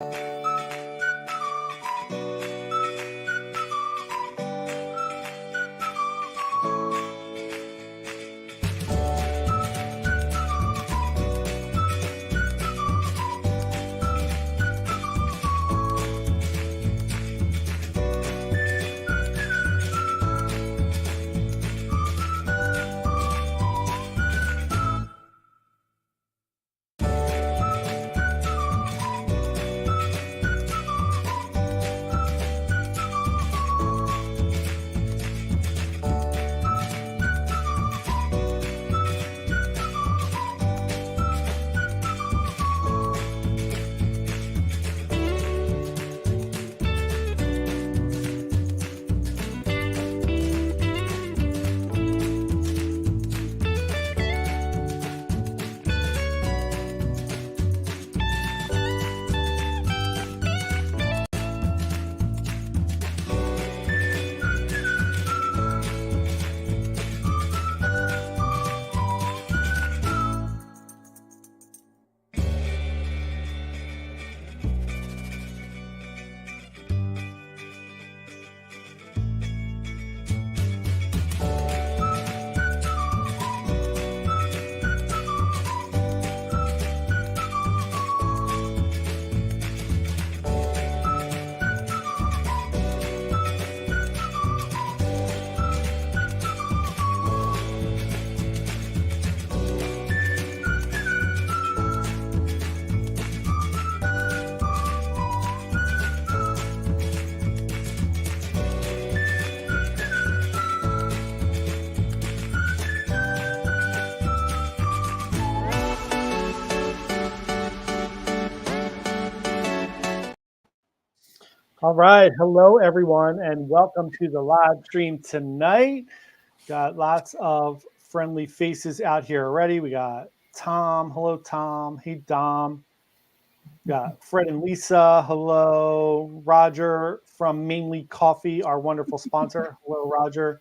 All right. Hello, everyone, and welcome to the live stream tonight. Got lots of friendly faces out here already. We got Tom. Hello, Tom. Hey, Dom. Got Fred and Lisa. Hello. Roger from Mainly Coffee, our wonderful sponsor. Hello, Roger.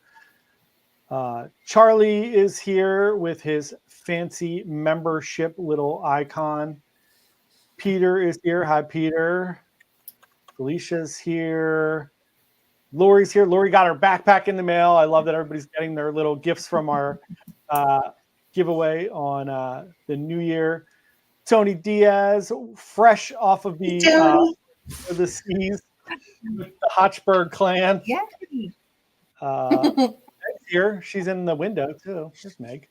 Charlie is here with his fancy membership little icon. Peter is here. Hi, Peter. Felicia's here. Lori's here. Lori got her backpack in the mail. I love that everybody's getting their little gifts from our giveaway on the new year. Tony Diaz, fresh off of the seas with the Hotchberg clan. Yay. Meg's here. She's in the window too. There's Meg.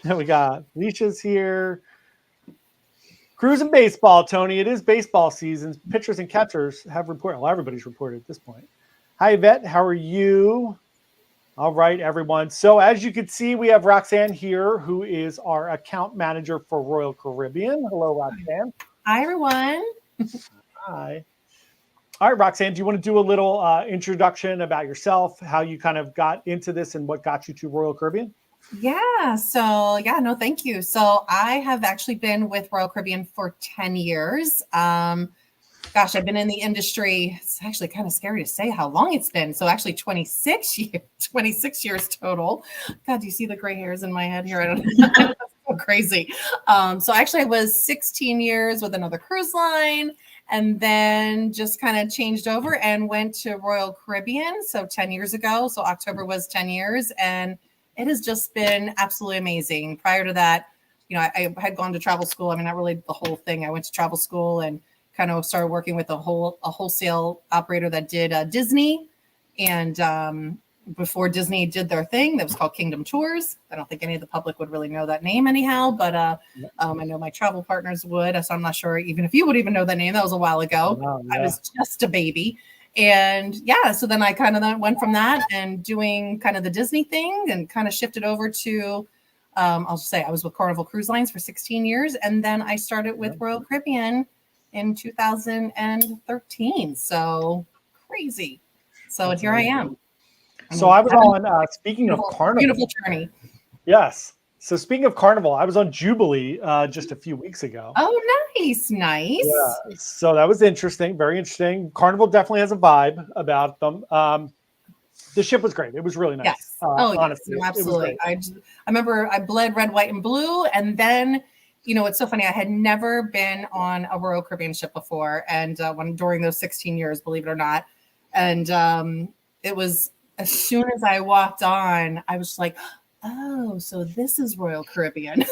Then we got Alicia's here. Cruising baseball, Tony. It is baseball season. Pitchers and catchers have reported. Well, everybody's reported at this point. Hi, Yvette. How are you? All right, everyone. So as you can see, we have Roxanne here, who is our account manager for Royal Caribbean. Hello, Roxanne. Hi, everyone. Hi. All right, Roxanne, do you want to do a little introduction about yourself, how you kind of got into this and what got you to Royal Caribbean? Yeah. So, no, thank you. So I have actually been with Royal Caribbean for 10 years. Gosh, I've been in the industry. It's actually kind of scary to say how long it's been. So actually 26 years total. God, do you see the gray hairs in my head here? I don't know. That's so crazy. So actually I was 16 years with another cruise line and then just kind of changed over and went to Royal Caribbean. So 10 years ago. So October was 10 years and it has just been absolutely amazing. Prior to that, I had gone to travel school. I mean, not really the whole thing. I went to travel school and kind of started working with a wholesale operator that did Disney. And before Disney did their thing, that was called Kingdom Tours. I don't think any of the public would really know that name anyhow, but I know my travel partners would. So I'm not sure even if you would even know that name. That was a while ago. Oh, yeah. I was just a baby. And so then I kind of went from that and doing kind of the Disney thing and kind of shifted over to, I'll just say I was with Carnival Cruise Lines for 16 years. And then I started with Royal Caribbean in 2013. So crazy. So here I am. So I was on, speaking of Carnival. Beautiful journey. Yes. So speaking of Carnival, I was on Jubilee just a few weeks ago. Oh, nice. Yeah. So that was interesting. Very interesting. Carnival definitely has a vibe about them. The ship was great. It was really nice. Yes. Honestly, yes, absolutely. I remember I bled red, white, and blue. And then it's so funny. I had never been on a Royal Caribbean ship before, and during those 16 years, believe it or not, and it was as soon as I walked on, I was like, "Oh, so this is Royal Caribbean."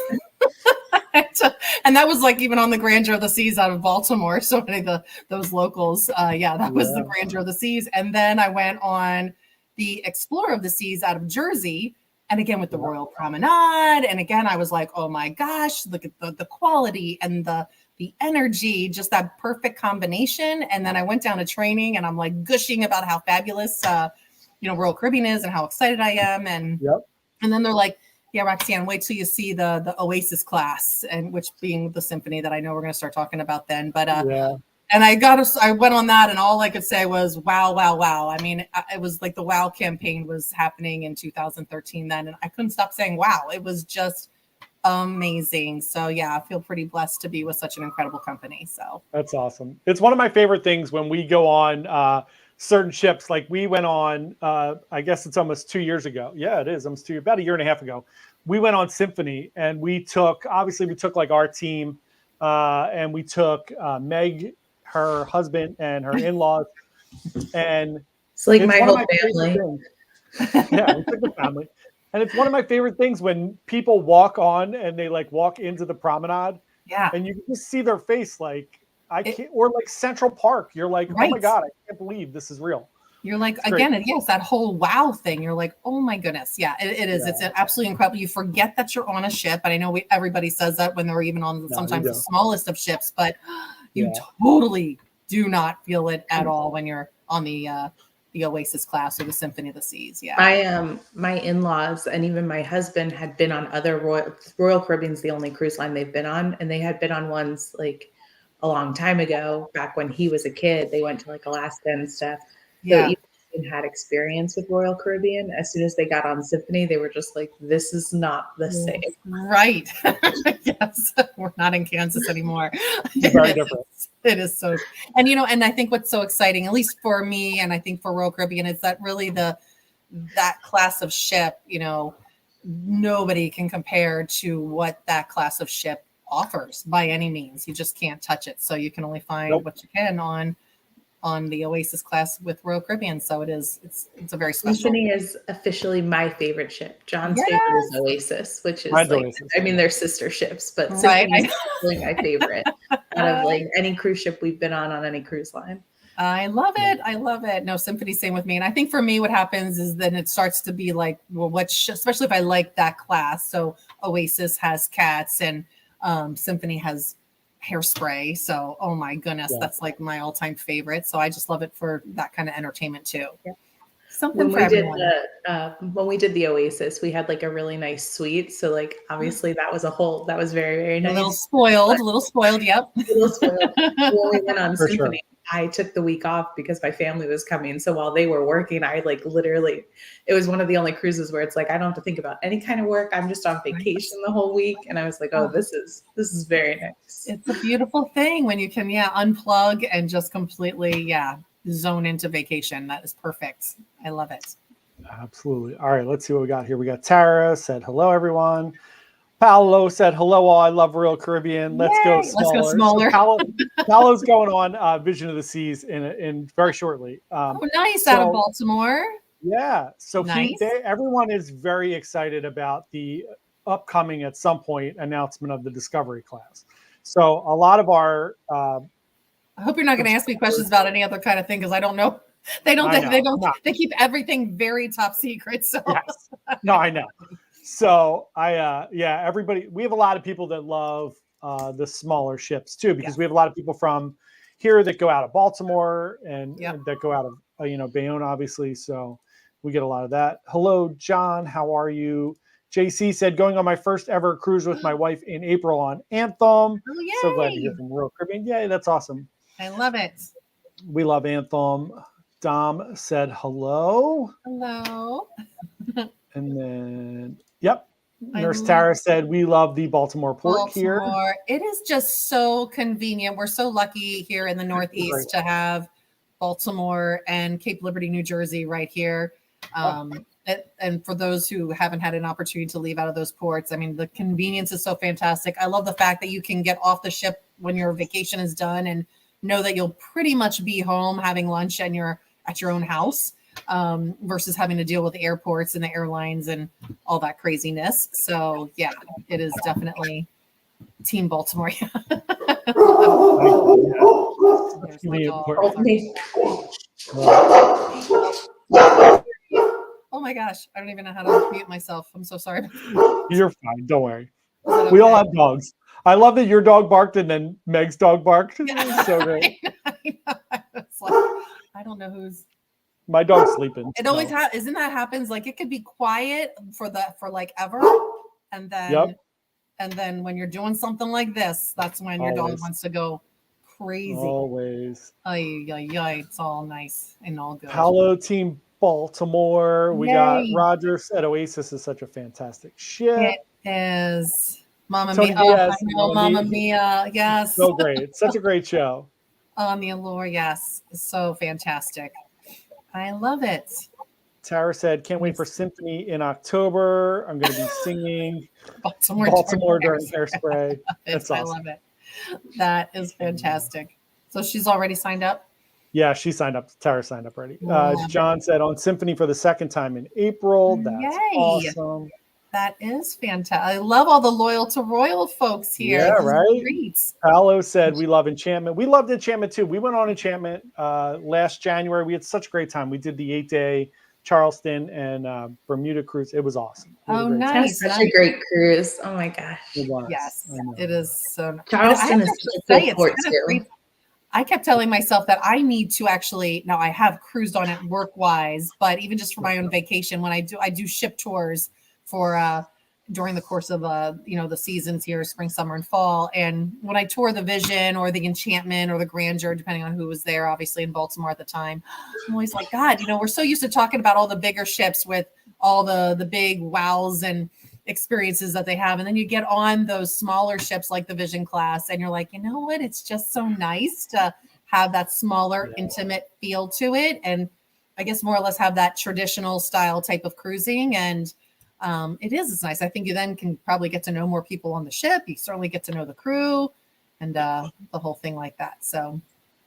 And that was like even on the Grandeur of the Seas out of Baltimore. So many of those locals, that was the Grandeur of the Seas. And then I went on the Explorer of the Seas out of Jersey, and again with the Royal Promenade. And again, I was like, oh my gosh, look at the quality and the energy, just that perfect combination. And then I went down to training, and I'm like gushing about how fabulous, Royal Caribbean is and how excited I am. And then they're like, yeah, Roxanne, wait till you see the Oasis class, and which being the symphony that I know we're going to start talking about then. But and I went on that, and all I could say was wow, wow, wow. I mean, it was like the WOW campaign was happening in 2013 then, and I couldn't stop saying wow. It was just amazing. So yeah, I feel pretty blessed to be with such an incredible company. So that's awesome. It's one of my favorite things when we go on certain ships. Like we went on, I guess it's almost 2 years ago. Yeah, it is almost about a year and a half ago. We went on Symphony, and we took like our team, and we took Meg, her husband, and her in-laws, and it's like my whole family. Yeah, we took the family. And it's one of my favorite things when people walk on and they like walk into the promenade. Yeah. And you can just see their face like, or like Central Park. You're like, oh my God, I can't believe this is real. You're like, again, yes, that whole wow thing. You're like, oh my goodness. Yeah, it is. Yeah. It's absolutely incredible. You forget that you're on a ship. And I know everybody says that when they're even on sometimes the smallest of ships, but you totally do not feel it at all when you're on the Oasis class or the Symphony of the Seas. Yeah. My in-laws and even my husband had been on other Royal Caribbean's the only cruise line they've been on, and they had been on ones like a long time ago, back when he was a kid. They went to like Alaska and stuff. Yeah. So even had experience with Royal Caribbean, as soon as they got on Symphony, they were just like, this is not the same. Right. Yes. We're not in Kansas anymore. It's very different. It is so, and and I think what's so exciting, at least for me, and I think for Royal Caribbean, is that really that class of ship, nobody can compare to what that class of ship offers by any means. You just can't touch it. So you can only find what you can on the Oasis class with Royal Caribbean. So it's a very special. Symphony is officially my favorite ship. John's favorite is Oasis, which is Oasis. I mean, they're sister ships, but Symphony is really my favorite out of like any cruise ship we've been on any cruise line. I love it. I love it. No, Symphony, same with me. And I think for me, what happens is then it starts to be like, well, especially if I like that class. So Oasis has cats, and Symphony has Hairspray. So, oh my goodness, that's like my all-time favorite. So I just love it for that kind of entertainment too. Yeah. Something for everyone. When we did the Oasis, we had like a really nice suite. So like, obviously that was very, very nice. A little spoiled. Yep. A little spoiled. When we went on Symphony, I took the week off because my family was coming. So while they were working, I like literally, it was one of the only cruises where it's like, I don't have to think about any kind of work. I'm just on vacation the whole week. And I was like, oh, this is very nice. It's a beautiful thing when you can, unplug and just completely, zone into vacation. That is perfect. I love it. Absolutely. All right, let's see what we got here. We got Tara said, hello, everyone. Paolo said, hello, all. I love Royal Caribbean. Let's go smaller. So Paolo's going on Vision of the Seas in very shortly. Nice. Out of Baltimore. Yeah. So nice. Everyone is very excited about the upcoming, at some point, announcement of the Discovery class. So a lot of our... I hope you're not going to ask me questions about any other kind of thing, because I don't know. They keep everything very top secret. So yes. No, I know. So everybody, we have a lot of people that love the smaller ships too, because we have a lot of people from here that go out of Baltimore and that go out of, Bayonne, obviously. So we get a lot of that. Hello, John. How are you? JC said, going on my first ever cruise with my wife in April on Anthem. Oh, so glad to hear from Royal Caribbean. Yay, that's awesome. I love it. We love Anthem. Dom said hello. Hello. And then, Nurse Tara said, we love the Baltimore port here. It is just so convenient. We're so lucky here in the Northeast to have Baltimore and Cape Liberty, New Jersey right here. And for those who haven't had an opportunity to leave out of those ports, I mean, the convenience is so fantastic. I love the fact that you can get off the ship when your vacation is done and know that you'll pretty much be home having lunch and you're at your own house, versus having to deal with the airports and the airlines and all that craziness. So yeah, it is definitely Team Baltimore. There's my dog. Oh my gosh, I don't even know how to mute myself. I'm so sorry. You're fine. Don't worry. Okay? We all have dogs. I love that your dog barked and then Meg's dog barked. Yeah. So great. It's like, I don't know who's. My dog's sleeping. It always isn't that happens? Like it could be quiet for like ever, and then when you're doing something like this, that's when your dog wants to go crazy. Always. It's all nice and all good. Hello, Team Baltimore. We got Roger said Oasis is such a fantastic ship. It is. Mamma Tony Mia. Diaz, I know, Mamma Mia. Yes. So great. It's such a great show. On the Allure, yes. It's so fantastic. I love it. Tara said, can't wait for Symphony in October. I'm going to be singing Baltimore during Hairspray. That's awesome. I love it. That is fantastic. So she's already signed up? Yeah, she signed up. Tara signed up already. John said on Symphony for the second time in April. That's awesome. That is fantastic. I love all the Loyal to Royal folks here. Yeah, right. Paolo said we love Enchantment. We loved Enchantment too. We went on Enchantment last January. We had such a great time. We did the 8-day Charleston and Bermuda cruise. It was awesome. Nice. Such a great cruise. Oh my gosh. Yes, it is so. Charleston is such a cool port too. I kept telling myself that I need to actually, now I have cruised on it work wise, but even just for my own vacation, when I do ship tours for during the course of the seasons here, spring, summer, and fall. And when I tour the Vision or the Enchantment or the Grandeur, depending on who was there, obviously in Baltimore at the time, I'm always like, God, we're so used to talking about all the bigger ships with all the big wows and experiences that they have. And then you get on those smaller ships like the Vision class, and you're like, you know what? It's just so nice to have that smaller, intimate feel to it. And I guess more or less have that traditional style type of cruising. And it's nice. I think you then can probably get to know more people on the ship. You certainly get to know the crew and the whole thing like that. So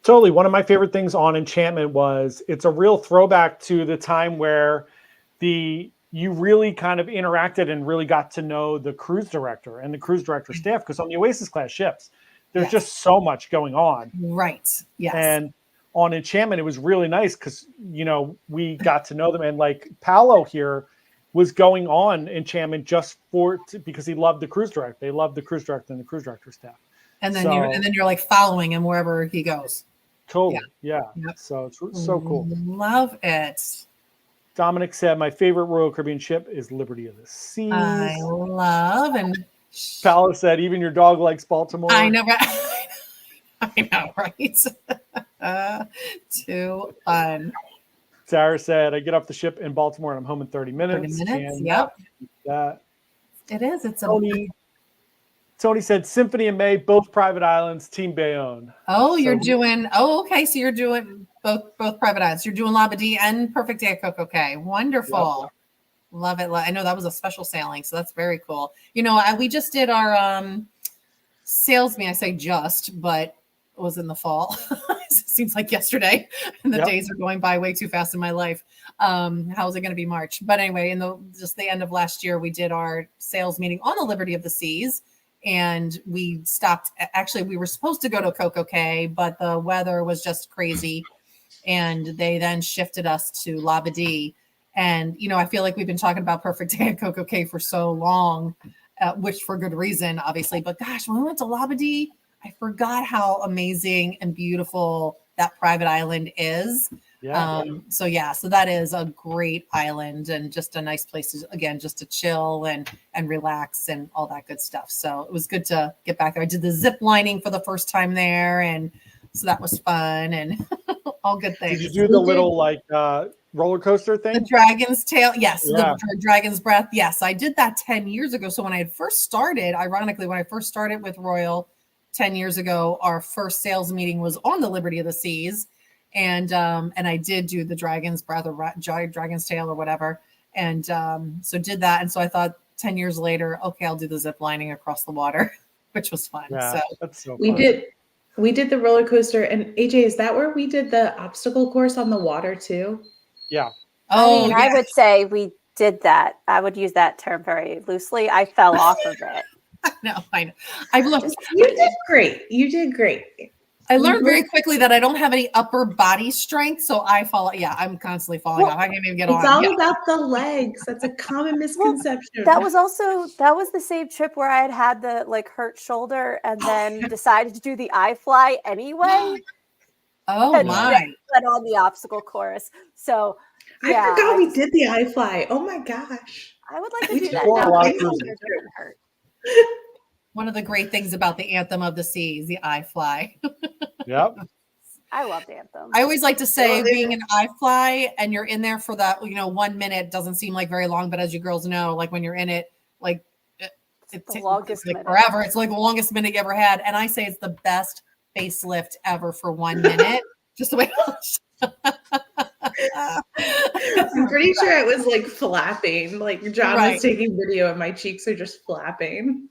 totally. One of my favorite things on Enchantment was it's a real throwback to the time where you really kind of interacted and really got to know the cruise director and the cruise director staff, because on the Oasis class ships, there's just so much going on. Right. Yes. And on Enchantment, it was really nice because, we got to know them. And like Paolo here was going on Enchantment just because he loved the cruise director. They loved the cruise director and the cruise director staff. And then you're like following him wherever he goes. Totally. Yeah. Yep. So it's so cool. Love it. Dominic said, my favorite Royal Caribbean ship is Liberty of the Seas. I love. And Paolo said, even your dog likes Baltimore. I know, right? I know, right? Too fun. Sarah said, I get off the ship in Baltimore and I'm home in 30 minutes. 30 minutes, and yep. It is. It's Tony said, Symphony and May, both private islands, Team Bayonne. Oh, okay. So you're doing both private islands. You're doing Labadee and Perfect Day at Coco Cay. Wonderful. Yep. Love it. I know that was a special sailing, so that's very cool. We just did our sales meeting. I say just, but it was in the fall. It seems like yesterday, and the days are going by way too fast in my life. How is it going to be March? But anyway, just the end of last year, we did our sales meeting on the Liberty of the Seas, and we stopped. Actually, we were supposed to go to Coco Cay, but the weather was just crazy, and they then shifted us to Labadee. And I feel like we've been talking about Perfect Day at Coco Cay for so long, which for good reason, obviously. But gosh, when we went to Labadee, I forgot how amazing and beautiful that private island is. Yeah. So that is a great island and just a nice place just to chill and relax and all that good stuff. So it was good to get back there. I did the zip lining for the first time there, and so that was fun and all good things. Did you do the little roller coaster thing? The Dragon's Tail. Yes. Yeah. The Dragon's Breath. Yes. I did that 10 years ago. So when I had first started, ironically, with Royal 10 years ago, our first sales meeting was on the Liberty of the Seas. And I did do the Dragon's Breath or Dragon's Tail or whatever. And so did that. And so I thought 10 years later, okay, I'll do the zip lining across the water, which was fun. Yeah, So that's so we fun. did the roller coaster. And AJ, is that where we did the obstacle course on the water too? Yeah. Oh, I would say we did that. I would use that term very loosely. I fell off of it. no, I know. I've learned, You did great. You did great. I learned very quickly that I don't have any upper body strength, so I fall. Yeah, I'm constantly falling off. I can't even get on. It's all about the legs. That's a common misconception. That was the same trip where I had the like hurt shoulder and then decided to do the iFly anyway. Oh and my! Went on the obstacle course. So yeah, I forgot we did the iFly. Oh my gosh! I would like to We do did that a now. lot My of cruising. shoulder doesn't hurt. One of the great things about the Anthem of the Seas, the iFly. Yep. I love Anthem. I always like to say, Well, being an iFly and you're in there for that, 1 minute doesn't seem like very long, but as you girls know, like when you're in it, like the longest it's like minute. forever. It's like the longest minute you ever had, and I say it's the best facelift ever for 1 minute. Just the way. I'm pretty sure it was like flapping. Like John Right. was taking video, and my cheeks are just flapping.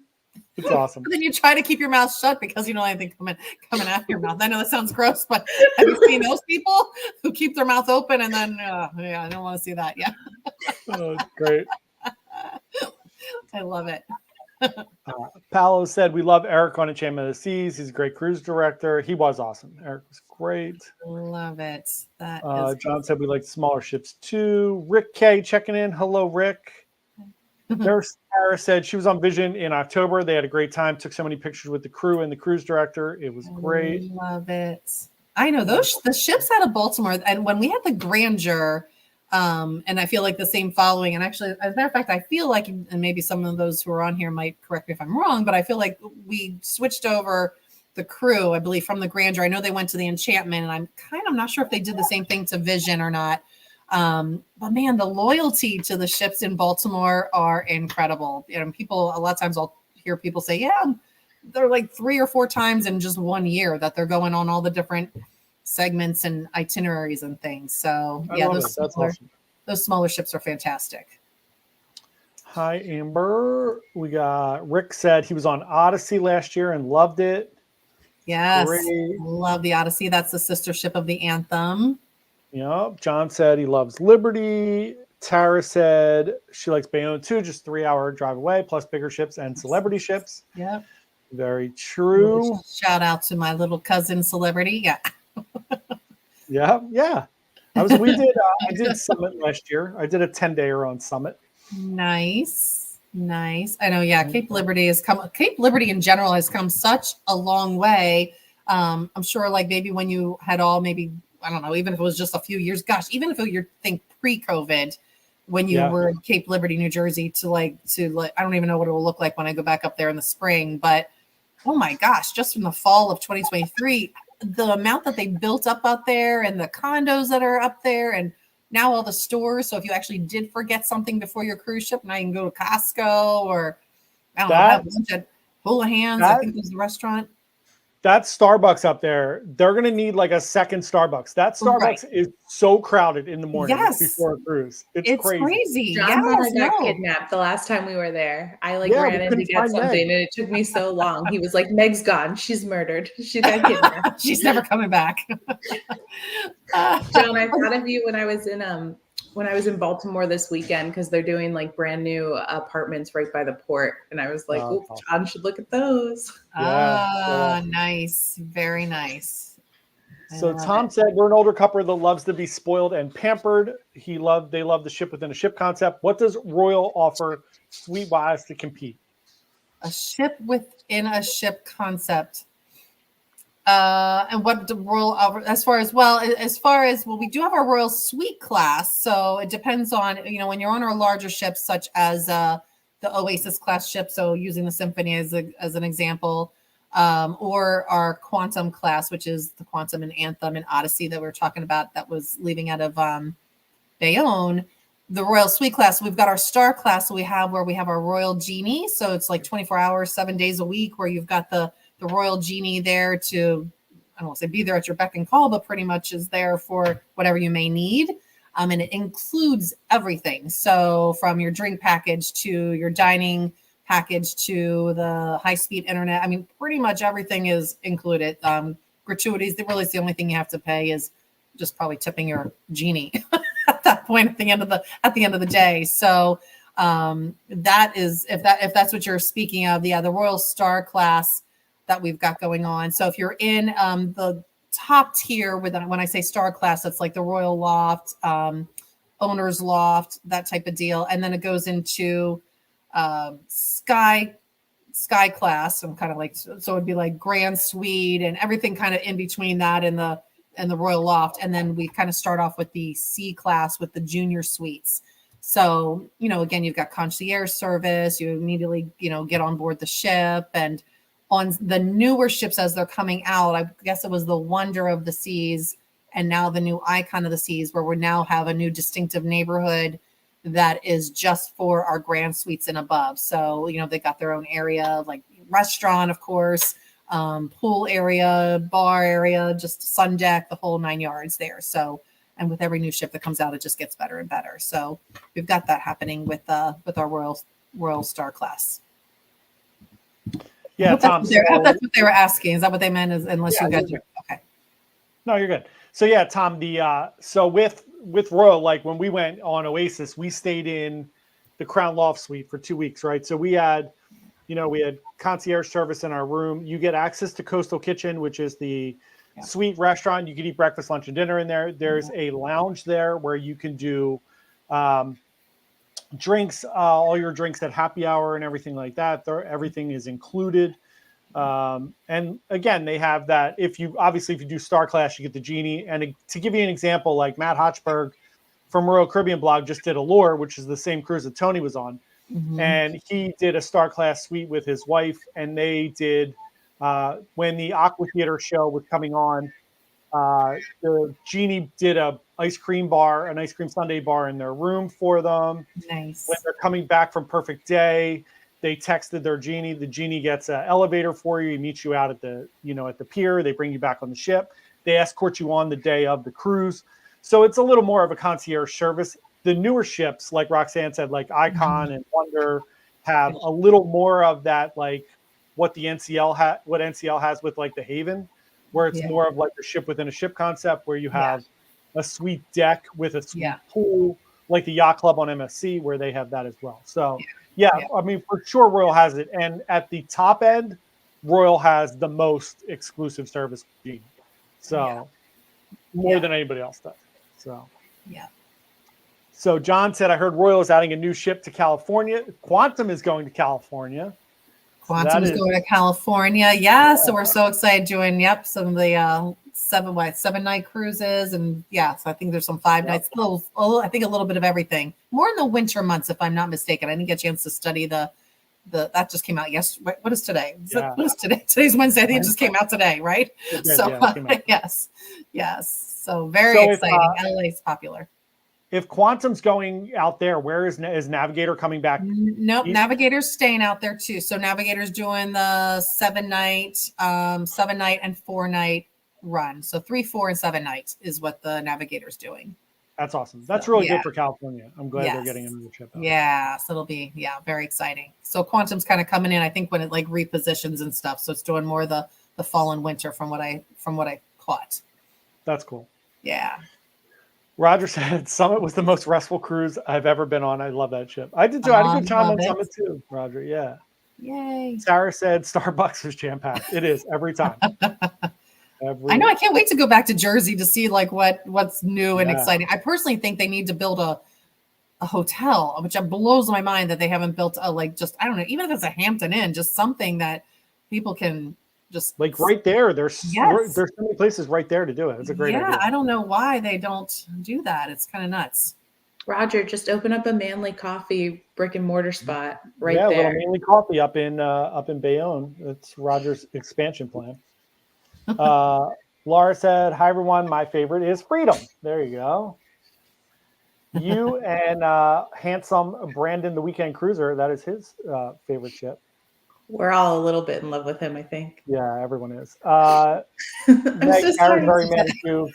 It's awesome. But then you try to keep your mouth shut because you don't want anything coming out of your mouth. I know that sounds gross, but have you seen those people who keep their mouth open and then, I don't want to see that. Yeah, Oh, great. I love it. Paolo said, we love Eric on Enchantment of the Seas. He's a great cruise director. He was awesome. Eric was great. Love it. That is John said we like smaller ships too. Rick K checking in. Hello, Rick. There's Sarah said she was on Vision in October. They had a great time. Took so many pictures with the crew and the cruise director. It was great. Love it. I know the ships out of Baltimore, and when we had the Grandeur, and I feel like the same following. And actually, as a matter of fact, I feel like, and maybe some of those who are on here might correct me if I'm wrong, but I feel like we switched over the crew, I believe, from the Grandeur. I know they went to the Enchantment, and I'm not sure if they did the same thing to Vision or not. But man, the loyalty to the ships in Baltimore are incredible. People, a lot of times I'll hear people say, yeah, they're like 3 or 4 times in just 1 year that they're going on all the different segments and itineraries and things. So yeah, those smaller ships are fantastic. Hi, Amber. We got Rick said he was on Odyssey last year and loved it. Yes. Great. Love the Odyssey. That's the sister ship of the Anthem. Yep. John said he loves Liberty. Tara said she likes Bayonne too, just 3-hour drive away, plus bigger ships and celebrity ships. Yep. Very true. Shout out to my little cousin Celebrity. Yeah. Yeah. I did Summit last year. I did a 10-dayer on Summit. Nice. I know. Yeah. Cape Liberty in general has come such a long way. I'm sure like maybe when you had all maybe, I don't know, even if it was just a few years, gosh, even if you think pre-COVID, when you were in Cape Liberty, New Jersey, to I don't even know what it will look like when I go back up there in the spring, but oh my gosh, just from the fall of 2023, the amount that they built up out there and the condos that are up there, and now all the stores. So if you actually did forget something before your cruise ship, now you can go to Costco or I don't know, have lunch at Houlihan's. I think there's a restaurant. That Starbucks up there, they're going to need like a second Starbucks. That Starbucks is so crowded in the morning before a crazy. It's crazy. John thought I got kidnapped the last time we were there. I ran in to get something and it took me so long. He was like, Meg's gone. She's murdered. She got kidnapped. She's never coming back. John, I thought of you when I was in Baltimore this weekend because they're doing like brand new apartments right by the port. And I was like, John should look at those. Nice. Very nice. So Tom said we're an older couple that loves to be spoiled and pampered. They love the ship within a ship concept. What does Royal offer Sweetwise to compete? A ship within a ship concept. And what the Royal offer as far as we do have our Royal Suite class. So it depends on, when you're on our larger ships, such as the Oasis class ship. So using the Symphony as an example, or our Quantum class, which is the Quantum and Anthem and Odyssey that we were talking about, that was leaving out of Bayonne. The Royal Suite class, we've got our Star class. So we have our Royal Genie. So it's like 24 hours, 7 days a week, where you've got the Royal Genie there to, I don't want to say be there at your beck and call, but pretty much is there for whatever you may need. And it includes everything. So from your drink package to your dining package to the high-speed internet. I mean, pretty much everything is included. Gratuities, really the only thing you have to pay is just probably tipping your genie at that point at the end of the day. So that is if that's what you're speaking of, the Royal Star class that we've got going on. So if you're in the top tier when I say star class, that's like the Royal Loft, Owner's Loft, that type of deal, and then it goes into sky class. I'm kind of like, so it'd be like Grand Suite and everything kind of in between that and the Royal Loft, and then we kind of start off with the C class with the junior suites. So again, you've got concierge service. You immediately get on board the ship, and on the newer ships as they're coming out, I guess it was the Wonder of the Seas and now the new Icon of the Seas, where we now have a new distinctive neighborhood that is just for our grand suites and above. So, they got their own area, like restaurant, of course, pool area, bar area, just sun deck, the whole 9 yards there. So, and with every new ship that comes out, it just gets better and better. So we've got that happening with our Royal Star class. Yeah, Tom. I hope that's what they were asking. Is that what they meant? Unless you guys are okay. No, you're good. So yeah, Tom, so with Royal, like when we went on Oasis, we stayed in the Crown Loft Suite for 2 weeks, right? So we had concierge service in our room. You get access to Coastal Kitchen, which is the suite restaurant. You can eat breakfast, lunch, and dinner in there. There's a lounge there where you can do drinks, all your drinks at happy hour and everything like that. Everything is included. And again, they have that. If you do Star Class, you get the genie. And to give you an example, like Matt Hochberg from Royal Caribbean Blog just did Allure, which is the same cruise that Tony was on. Mm-hmm. And he did a Star Class suite with his wife. And they did, when the Aqua Theater show was coming on, the genie did an ice cream sundae bar in their room for them. Nice. When they're coming back from Perfect Day, they texted their genie. The genie gets an elevator for you. He meets you out at the pier. They bring you back on the ship. They escort you on the day of the cruise. So it's a little more of a concierge service. The newer ships, like Roxanne said, like Icon and Wonder, have a little more of that, like what NCL has with like the Haven, where it's more of like a ship within a ship concept, where you have a suite deck with a suite pool, like the Yacht Club on MSC, where they have that as well. So I mean, for sure, Royal has it. And at the top end, Royal has the most exclusive service. So more than anybody else does. So, So John said, I heard Royal is adding a new ship to California. Quantum is going to California. Quantum is going to California. Yeah. So we're so excited doing, some of the 7-night cruises. And so I think there's some 5 nights, I think a little bit of everything. More in the winter months, if I'm not mistaken. I didn't get a chance to study that just came out yesterday. What is today? What is today? Today's Wednesday. I think it just came out today, right? Yes. So very exciting. LA is popular. If Quantum's going out there, where is Navigator coming back? Nope, Navigator's staying out there too. So Navigator's doing the 7-night, 7-night and 4-night run. So 3, 4, and 7 nights is what the Navigator's doing. That's awesome. That's really good for California. I'm glad they're getting another ship out. Yeah, so it'll be very exciting. So Quantum's kind of coming in, I think, when it like repositions and stuff. So it's doing more the fall and winter from what I caught. That's cool. Yeah. Roger said Summit was the most restful cruise I've ever been on. I love that ship. I did too. I had a good time on Summit too, Roger. Yeah. Yay. Sarah said Starbucks is jam-packed. It is every time. I know. I can't wait to go back to Jersey to see like what's new and exciting. I personally think they need to build a hotel, which blows my mind that they haven't built I don't know, even if it's a Hampton Inn, just something that people can just like right there. There's so many places right there to do it. It's a great idea. I don't know why they don't do that. It's kind of nuts. Roger, just open up a Manly Coffee brick and mortar spot right there. Yeah, Manly Coffee up in Bayonne. That's Roger's expansion plan. Laura said, hi everyone, my favorite is Freedom. There you go. You and handsome Brandon, the weekend cruiser, that is his favorite ship. We're all a little bit in love with him, I think. Yeah, everyone is. Meg, Karen's very mad at you.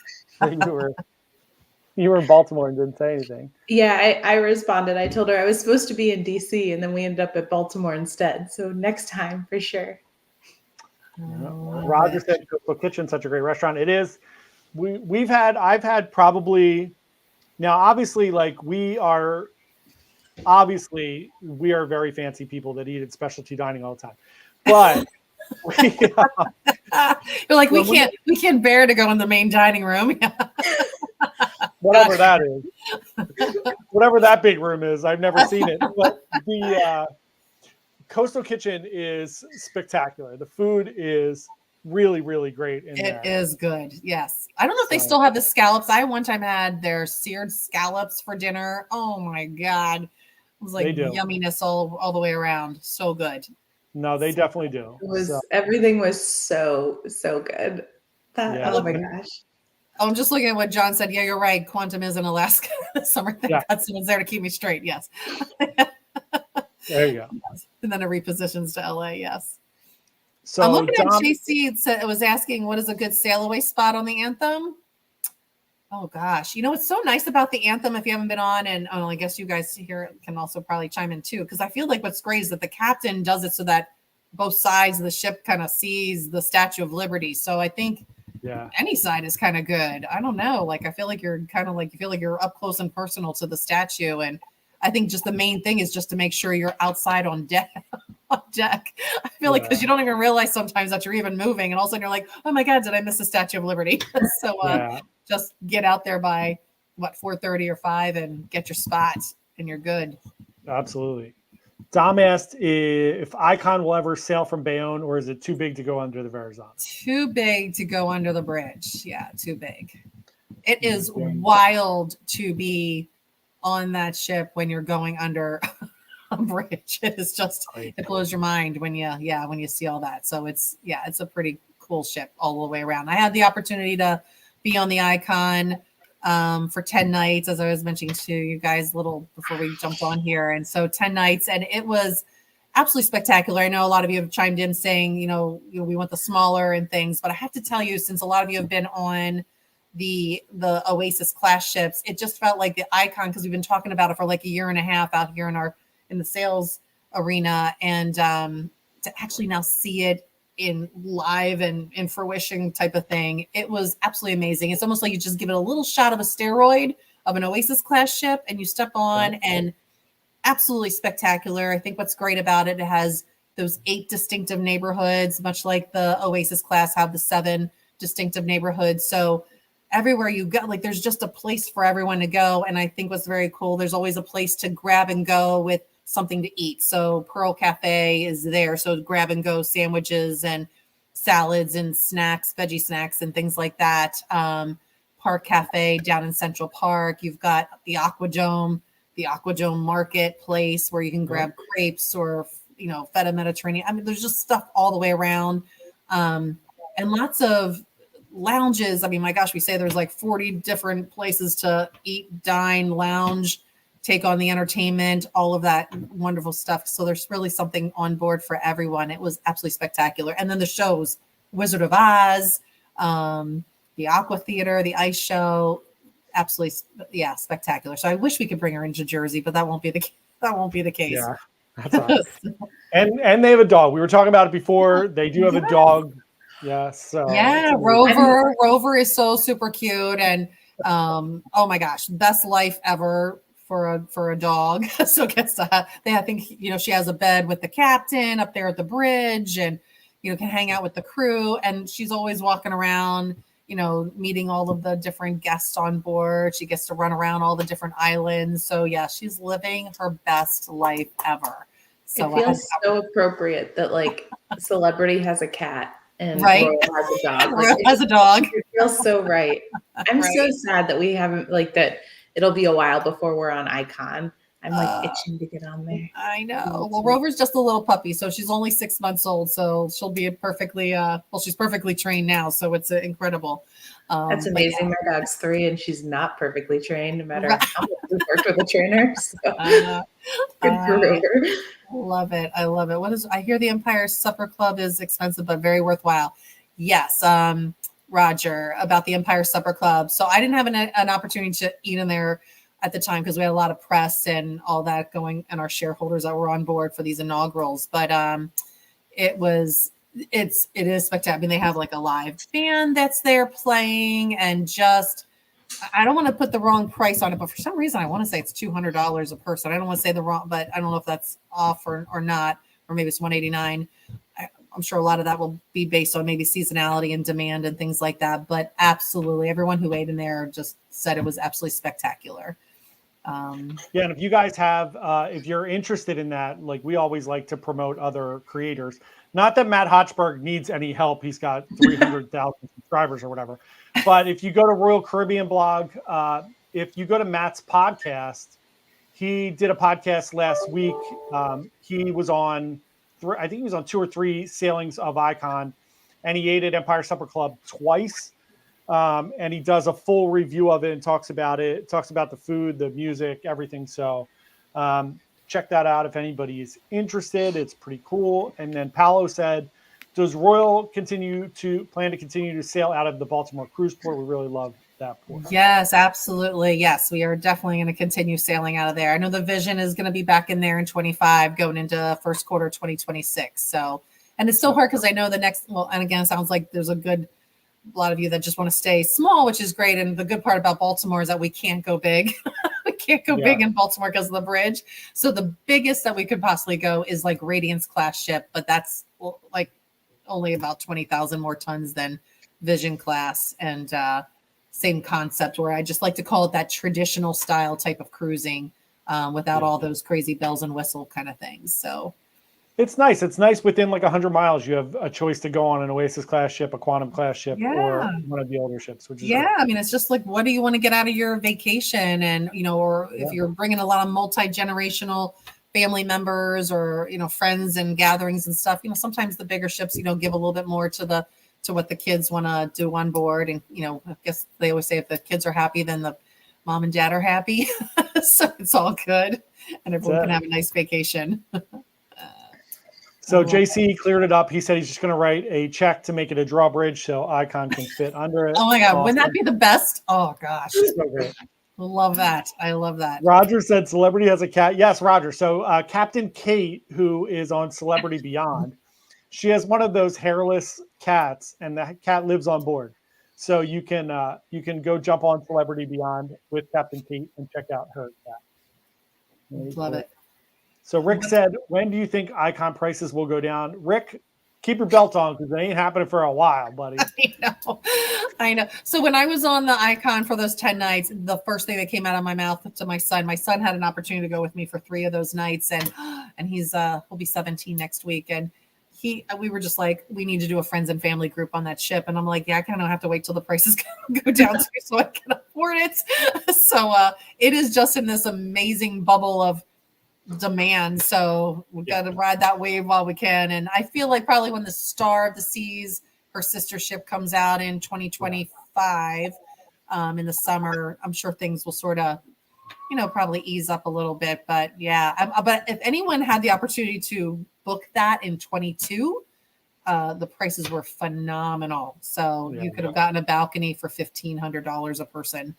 You were in Baltimore and didn't say anything. Yeah, I responded. I told her I was supposed to be in DC, and then we ended up at Baltimore instead. So next time for sure. Roger said Coastal Kitchen, such a great restaurant. It is. I've had probably, now obviously, like we are very fancy people that eat at specialty dining all the time. But you're like, we can't bear to go in the main dining room. Whatever that is, whatever that big room is, I've never seen it. But the Coastal Kitchen is spectacular. The food is really, really great in there. It is good. Yes. I don't know if they still have the scallops. I one time had their seared scallops for dinner. Oh my God. It was like yumminess all the way around. So good. No, they definitely do. Everything was so good. Oh my gosh. I'm just looking at what John said. Yeah, you're right. Quantum is in Alaska this summer. Someone's there to keep me straight. Yes. There you go. And then it repositions to LA. Yes. So I'm looking at JC. It was asking, what is a good sail away spot on the Anthem? Oh gosh. You know, what's so nice about the Anthem, if you haven't been on, and I guess you guys here can also probably chime in too, because I feel like what's great is that the captain does it so that both sides of the ship kind of sees the Statue of Liberty. So I think any side is kind of good. I don't know. Like, I feel like you're kind of like, you feel like you're up close and personal to the statue. And I think just the main thing is just to make sure you're outside on deck. I feel like, because you don't even realize sometimes that you're even moving, and all of a sudden you're like, oh my God, did I miss the Statue of Liberty? So just get out there by 4:30 or 5 and get your spot, and you're good. Absolutely. Dom asked if Icon will ever sail from Bayonne, or is it too big to go under the Verazon? Too big to go under the bridge. Yeah, too big. It is wild to be on that ship when you're going under a bridge. It is just, it blows your mind when you see all that. So it's a pretty cool ship all the way around. I had the opportunity to be on the Icon for 10 nights, as I was mentioning to you guys a little before we jumped on here. And so 10 nights, and it was absolutely spectacular. I know a lot of you have chimed in saying, we want the smaller and things, but I have to tell you, since a lot of you have been on the Oasis class ships, it just felt like the Icon, because we've been talking about it for like a year and a half out here in the sales arena, and to actually now see it in live and in fruition type of thing, it was absolutely amazing. It's almost like you just give it a little shot of a steroid of an Oasis class ship, and you step on, and absolutely spectacular. I think what's great about it, it has those 8 distinctive neighborhoods, much like the Oasis class have the 7 distinctive neighborhoods. So everywhere you go, like, there's just a place for everyone to go. And I think what's very cool, there's always a place to grab and go with something to eat. So Pearl Cafe is there. So grab and go sandwiches and salads and snacks, veggie snacks and things like that. Park Cafe down in Central Park. You've got the Aquadome marketplace where you can grab crepes or, feta Mediterranean. I mean, there's just stuff all the way around. And lots of lounges. I mean, my gosh, we say there's like 40 different places to eat, dine, lounge, take on the entertainment, all of that wonderful stuff. So there's really something on board for everyone. It was absolutely spectacular. And then the shows, Wizard of Oz, the Aqua Theater, the Ice Show, absolutely, spectacular. So I wish we could bring her into Jersey, but that won't be the case. Yeah, that's awesome. and they have a dog. We were talking about it before. They do have a dog. Yeah. So Rover is so super cute, and oh my gosh, best life ever for a dog. So guess I think she has a bed with the captain up there at the bridge, and can hang out with the crew, and she's always walking around, meeting all of the different guests on board. She gets to run around all the different islands. So yeah, she's living her best life ever. So it feels so appropriate that like Celebrity has a cat and Royal has a dog. Royal has a dog. It feels so right. I'm so sad that we haven't, like, that it'll be a while before we're on Icon. I'm like itching to get on there. I know. Well, Rover's just a little puppy, so she's only 6 months old. So she'll be she's perfectly trained now. So it's incredible. That's amazing. My dog's 3 and she's not perfectly trained, no matter how much we've worked with a trainer. So good for Rover. Love it. I love it. I hear the Empire Supper Club is expensive, but very worthwhile. Yes. Roger, about the Empire Supper Club. So I didn't have an opportunity to eat in there at the time because we had a lot of press and all that going, and our shareholders that were on board for these inaugurals. But it is spectacular. I mean, they have like a live band that's there playing, and just, I don't want to put the wrong price on it, but for some reason I want to say it's $200 a person. I don't want to say the wrong, but I don't know if that's off or not, or maybe it's $189. I'm sure a lot of that will be based on maybe seasonality and demand and things like that. But absolutely, everyone who ate in there just said it was absolutely spectacular. Yeah, and if you guys have, if you're interested in that, like we always like to promote other creators. Not that Matt Hochberg needs any help; he's got 300,000 subscribers or whatever. But if you go to Royal Caribbean blog, if you go to Matt's podcast, he did a podcast last week. He was on, I think he was on 2 or 3 sailings of Icon, and he ate at Empire Supper Club twice. And he does a full review of it and talks about it, talks about the food, the music, everything. So check that out if anybody is interested. It's pretty cool. And then Paolo said, does Royal plan to continue to sail out of the Baltimore cruise port? We really love that port. Yes, absolutely. Yes, we are definitely going to continue sailing out of there. I know the Vision is going to be back in there in 25, going into first quarter 2026. So, and it's so hard because I know the next, well, and again, it sounds like there's a lot of you that just want to stay small, which is great. And the good part about Baltimore is that we can't go big. We can't go big in Baltimore because of the bridge. So the biggest that we could possibly go is like Radiance class ship, but that's like only about 20,000 more tons than Vision class. And same concept, where I just like to call it that traditional style type of cruising without all those crazy bells and whistle kind of things. So it's nice. It's nice within like 100 miles. You have a choice to go on an Oasis class ship, a Quantum class ship, or one of the older ships. Which is great. I mean, it's just like, what do you want to get out of your vacation? And, or if you're bringing a lot of multi-generational family members or, friends and gatherings and stuff, sometimes the bigger ships, give a little bit more to what the kids want to do on board. And, I guess they always say if the kids are happy, then the mom and dad are happy. So it's all good. And everyone can have a nice vacation. So JC cleared it up. He said he's just going to write a check to make it a drawbridge so Icon can fit under it. Oh my God. Awesome. Wouldn't that be the best? Oh gosh. So great. Love that. I love that. Roger said celebrity has a cat. Yes, Roger. So Captain Kate, who is on Celebrity Beyond, she has one of those hairless cats, and the cat lives on board. So you can go jump on Celebrity Beyond with Captain Kate and check out her cat. Love it. So Rick said, when do you think Icon prices will go down? Rick, keep your belt on because it ain't happening for a while, buddy. I know. So when I was on the Icon for those 10 nights, the first thing that came out of my mouth to my son had an opportunity to go with me for 3 of those nights. And he's, he'll be 17 next week. And we were just like, we need to do a friends and family group on that ship. And I'm like, yeah, I kind of have to wait till the prices go down too, so I can afford it. So it is just in this amazing bubble of demand, so we've got to ride that wave while we can. And I feel like probably when the Star of the Seas, her sister ship, comes out in 2025 in the summer, I'm sure things will sort of probably ease up a little bit. But but if anyone had the opportunity to book that in 22, the prices were phenomenal. So you could have gotten a balcony for $1,500 a person.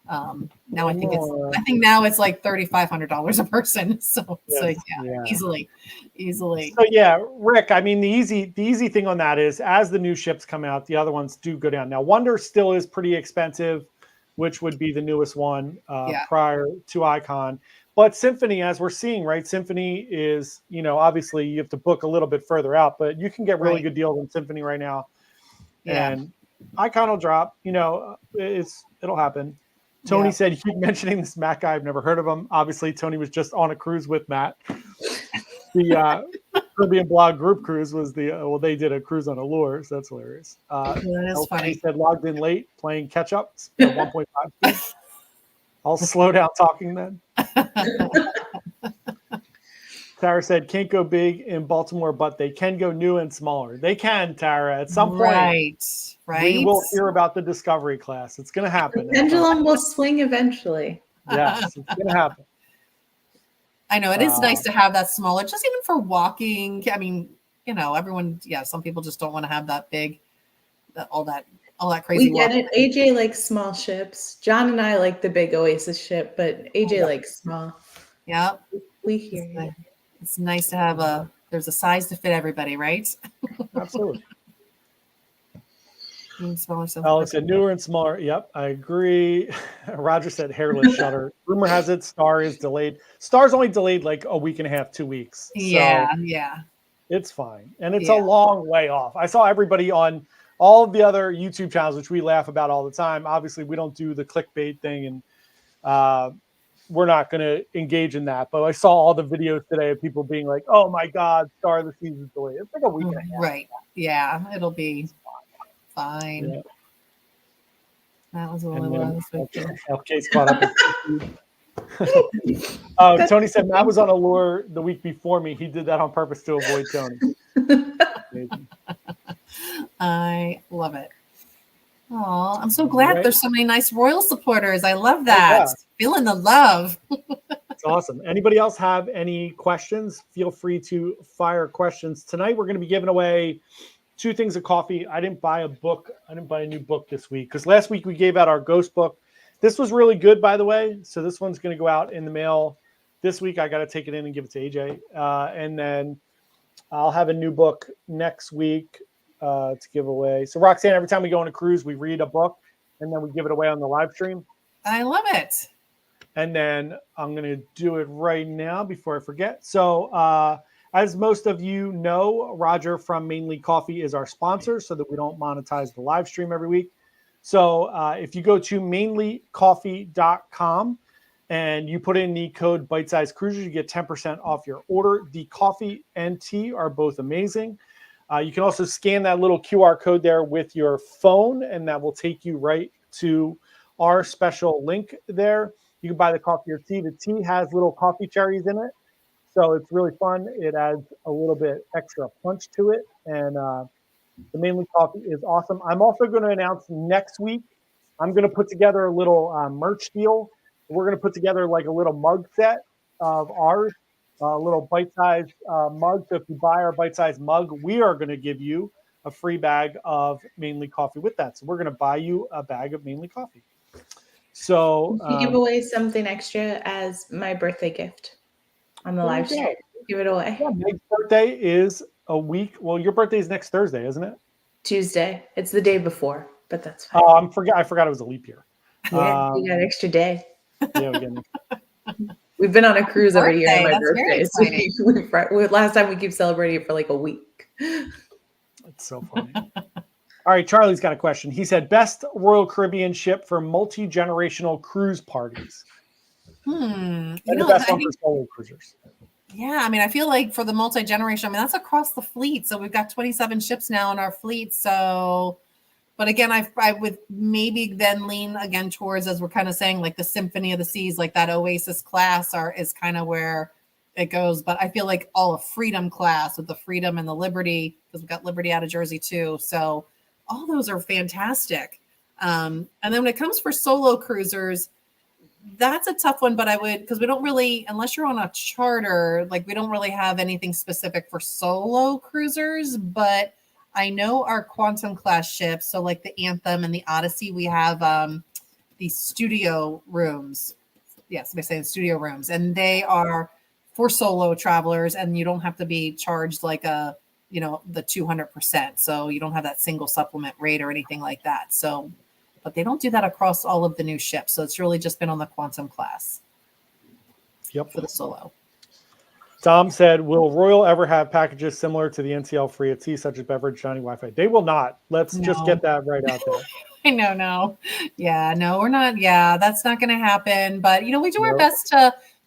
Now I think now it's like $3,500 a person. So easily. So Rick, I mean, the easy thing on that is as the new ships come out, the other ones do go down. Now Wonder still is pretty expensive, which would be the newest one prior to Icon. But Symphony, as we're seeing, right? Symphony is, obviously you have to book a little bit further out, but you can get really good deals on Symphony right now. Yeah. And Icon will drop, it'll happen. Tony said, you keep mentioning this Matt guy. I've never heard of him. Obviously, Tony was just on a cruise with Matt. The Caribbean Blog group cruise was they did a cruise on Allure, so that's hilarious. That is funny. He said, logged in late, playing catch-up at 1.5 speed. I'll slow down talking then. Tara said, can't go big in Baltimore, but they can go new and smaller. They can, Tara. At some point, right. We will hear about the Discovery class. It's going to happen. The pendulum will swing eventually. Yes, it's going to happen. I know. It is nice to have that smaller, just even for walking. I mean, everyone, some people just don't want to have that big, all that all that crazy. We get it. AJ likes small ships. John and I like the big Oasis ship, but AJ likes small. Yeah. We hear you. It's nice to have there's a size to fit everybody, right? Absolutely. Smaller, Alex said newer and smaller. Yep, I agree. Roger said hairless shutter. Rumor has it Star is delayed. Star's only delayed like a week and a half, 2 weeks. Yeah, so yeah. It's fine. And it's a long way off. I saw everybody on all of the other YouTube channels, which we laugh about all the time. Obviously, we don't do the clickbait thing, and we're not going to engage in that. But I saw all the videos today of people being like, oh my God, Star of the Season's delayed. It's like a week and a half. Right. Yeah, it'll be fine. Yeah. That was what it was. FK's caught up. Tony said Matt was on Allure the week before me. He did that on purpose to avoid Tony. I love it. Oh, I'm so glad there's so many nice Royal supporters. I love that. Yeah. Feeling the love. It's awesome. Anybody else have any questions? Feel free to fire questions. Tonight we're going to be giving away 2 things of coffee. I didn't buy a book. I didn't buy a new book this week because last week we gave out our ghost book. This was really good, by the way. So this one's going to go out in the mail this week. I got to take it in and give it to AJ. And then I'll have a new book next week to give away. So Roxanne, every time we go on a cruise, we read a book and then we give it away on the live stream. I love it. And then I'm going to do it right now before I forget. So as most of you know, Roger from Mainly Coffee is our sponsor so that we don't monetize the live stream every week. So if you go to mainlycoffee.com and you put in the code Bite Size Cruisers, you get 10% off your order. The coffee and tea are both amazing. You can also scan that little QR code there with your phone, and that will take you right to our special link there. You can buy the coffee or tea. The tea has little coffee cherries in it. So it's really fun. It adds a little bit extra punch to it. And the Mainly Coffee is awesome. I'm also going to announce next week, I'm going to put together a little merch deal. We're going to put together like a little mug set of ours, a little bite-sized mug. So if you buy our bite-sized mug, we are going to give you a free bag of Mainly Coffee with that. So we're going to buy you a bag of Mainly Coffee. So we give away something extra as my birthday gift on the live stream. Give it away. Yeah, Meg's birthday is a week. Well, your birthday is next Thursday, isn't it? Tuesday. It's the day before, but that's fine. I forgot it was a leap year. Yeah, you got an extra day. Yeah, we've been on a cruise every year on my birthday. birthday. So last time we keep celebrating it for like a week. That's so funny. All right, Charlie's got a question. He said, best Royal Caribbean ship for multi-generational cruise parties. And the best one for solo cruisers. Yeah, I mean, I feel like for the multi-generation, I mean, that's across the fleet. So we've got 27 ships now in our fleet. So, but again, I would maybe then lean again towards, as we're kind of saying, like the Symphony of the Seas, like that Oasis class is kind of where it goes. But I feel like all of Freedom class with the Freedom and the Liberty, because we've got Liberty out of Jersey too. So all those are fantastic. And then when it comes for solo cruisers, that's a tough one, but I would, because we don't really, unless you're on a charter, like we don't really have anything specific for solo cruisers, but I know our Quantum class ships, so like the Anthem and the Odyssey, we have these studio rooms. Yes, they say studio rooms, and they are for solo travelers, and you don't have to be charged like the 200%. So you don't have that single supplement rate or anything like that. So, but they don't do that across all of the new ships. So it's really just been on the Quantum class. Yep. For the solo. Tom said, will Royal ever have packages similar to the NCL free at sea, such as beverage, dining, Wi-Fi? They will not. Let's just get that right out there. I know. No. Yeah, no, we're not. Yeah, that's not going to happen. But, we do our best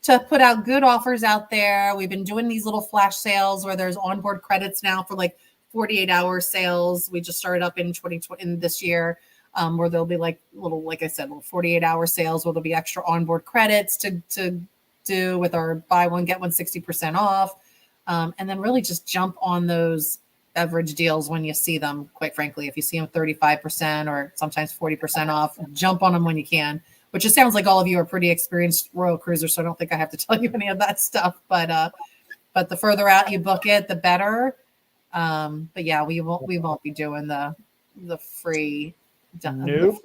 to put out good offers out there. We've been doing these little flash sales where there's onboard credits now for like 48-hour sales. We just started up in 2020 in this year. Where there'll be like little 48-hour sales where there'll be extra onboard credits to do with our buy one, get one 60% off. And then really just jump on those beverage deals when you see them, quite frankly. If you see them 35% or sometimes 40% off, jump on them when you can, which it sounds like all of you are pretty experienced Royal cruisers. So I don't think I have to tell you any of that stuff, but the further out you book it, the better. But yeah, we won't be doing the free Nope,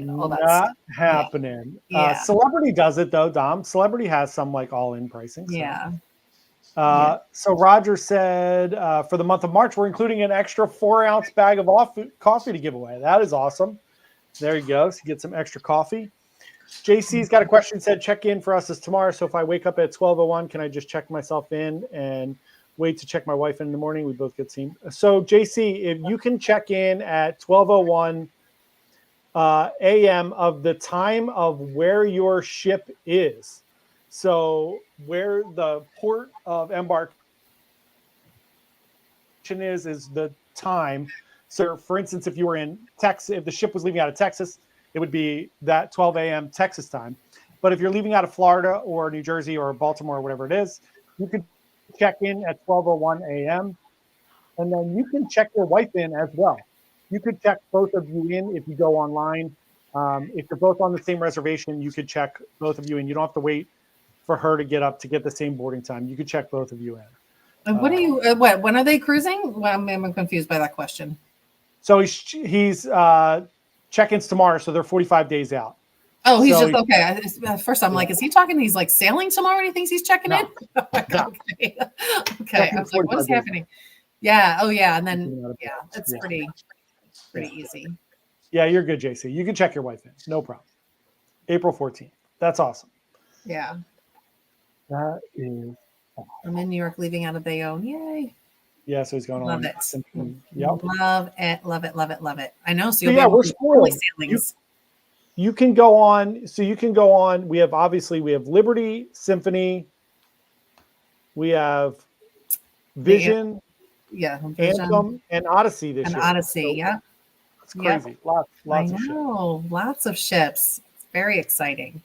all that not stuff. happening. Yeah. Celebrity does it though, Dom. Celebrity has some like all-in pricing. So. Yeah. So Roger said for the month of March, we're including an extra 4-ounce bag of coffee to give away. That is awesome. There you go. So you get some extra coffee. JC's got a question, said check in for us is tomorrow. So if I wake up at 12:01, can I just check myself in and wait to check my wife in the morning? We both get seen. So JC, if you can check in at 12:01 a.m. of the time of where your ship is. So where the port of embarkation is the time. So for instance, if you were in Texas, if the ship was leaving out of Texas, it would be that 12 a.m. Texas time. But if you're leaving out of Florida or New Jersey or Baltimore or whatever it is, you could check in at 12:01 a.m. And then you can check your wife in as well. You could check both of you in if you go online. If you're both on the same reservation, you could check both of you in. You don't have to wait for her to get up to get the same boarding time. You could check both of you in. And what do you? When are they cruising? Well, I'm confused by that question. So he's check-ins tomorrow, so they're 45 days out. Oh, he's just okay. At first, I'm like, is he talking? He's like sailing tomorrow, and he thinks he's checking in. Okay, okay. I was like, what is happening? Yeah. Oh, yeah. And then it's pretty easy. Yeah, you're good, JC. You can check your wife in, no problem. April 14th. That's awesome. Yeah. That is. I'm in New York, leaving out of Bayonne. Yay. Yeah, so he's going love on. It. Yep. Love it. Love it. Love it. Love it. I know. So yeah, we're spoiled. You can go on. So you can go on. We have Liberty, Symphony. We have Vision. Anthem and Odyssey this year. Odyssey, yeah. It's crazy. Lots of ships. Lots of ships. It's very exciting.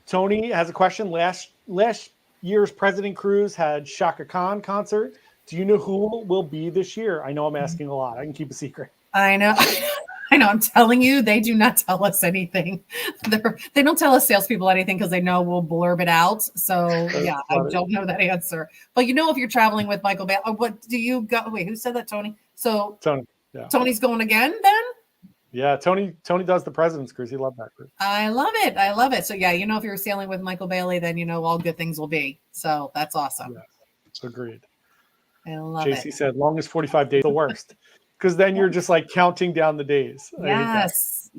Tony has a question. Last year's President Cruise had Shaka Khan concert. Do you know who will be this year? I know I'm asking a lot. I can keep a secret. I know. I know. I'm telling you, they do not tell us anything. They don't tell us salespeople anything because they know we'll blurb it out. So yeah, I don't know that answer. But you know, if you're traveling with Michael Bay, what do you go? Wait, who said that? Tony. So Tony. Yeah. Tony's going again then? Yeah, Tony does the President's Cruise. He loved that cruise. I love it. I love it. So yeah, you know, if you're sailing with Michael Bailey, then you know all good things will be. So that's awesome. Yeah, agreed. I love it. JC said, longest 45 days, the worst. Because then you're just like counting down the days. Yes.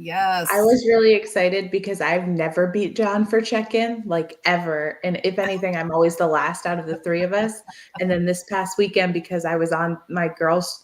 I was really excited because I've never beat John for check-in, like ever. And if anything, I'm always the last out of the three of us. And then this past weekend, because I was on a girls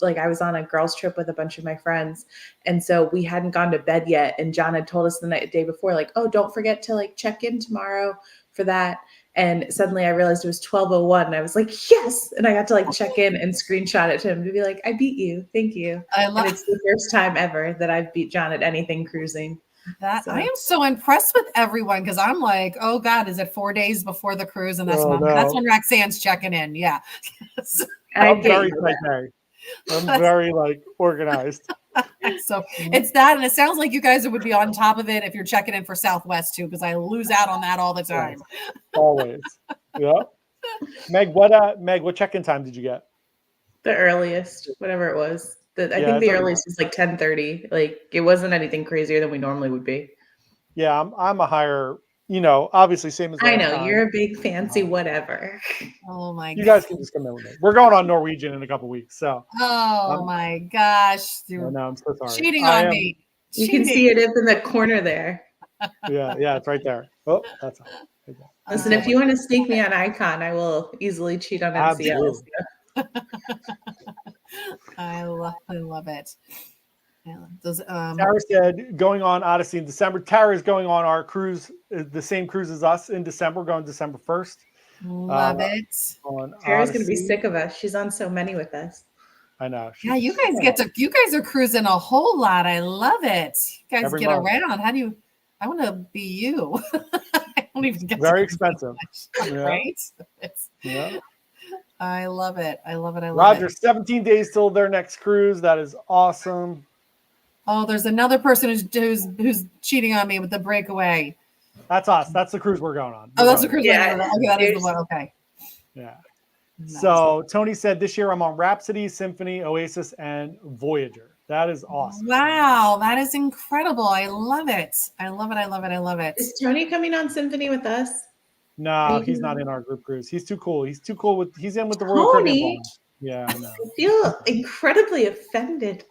trip with a bunch of my friends. And so we hadn't gone to bed yet. And John had told us the day before, like, oh, don't forget to like check in tomorrow for that. And suddenly I realized it was 12:01 and I was like, yes. And I got to like check in and screenshot it to him to be like, I beat you. Thank you. And it's the first time ever that I've beat John at anything cruising. I am so impressed with everyone because I'm like, oh God, is it 4 days before the cruise? And that's when Roxanne's checking in. Yeah. I'm very very like organized. So it's that, and it sounds like you guys would be on top of it if you're checking in for Southwest too, because I lose out on that all the time. Always. Yeah. Meg, what check-in time did you get? The earliest, whatever it was. I think the earliest was like 10:30. Like it wasn't anything crazier than we normally would be. Yeah, I'm a higher, obviously same as I know you're a big fancy whatever. Oh my god. You guys can just come in with me. We're going on Norwegian in a couple weeks. So my gosh. No, I'm so sorry. Cheating on me. You can see it up in the corner there. Yeah, it's right there. Oh, that's all. Listen, if you want to sneak me on Icon, I will easily cheat on NCL. I love it. Yeah, Tara said going on Odyssey in December. Tara is going on our cruise, the same cruise as us in December, going December 1st. Love it. Tara's going to be sick of us. She's on so many with us. I know. Yeah, you guys are cruising a whole lot. I love it. You guys get around. I want to be you. I don't even get very expensive. Right? Yeah. I love it. I love it. Roger, 17 days till their next cruise. That is awesome. Oh, there's another person who's cheating on me with the breakaway. That's us. That's the cruise we're going on. That's the cruise. Yeah. Okay, that is the one. Okay. Yeah. Nice. So Tony said this year I'm on Rhapsody, Symphony, Oasis, and Voyager. That is awesome. Wow, that is incredible. I love it. I love it. I love it. I love it. Is Tony coming on Symphony with us? No, he's not in our group cruise. He's too cool. He's too cool he's in with the Royal Caribbean Tony? Bond. Yeah, I know. I feel incredibly offended.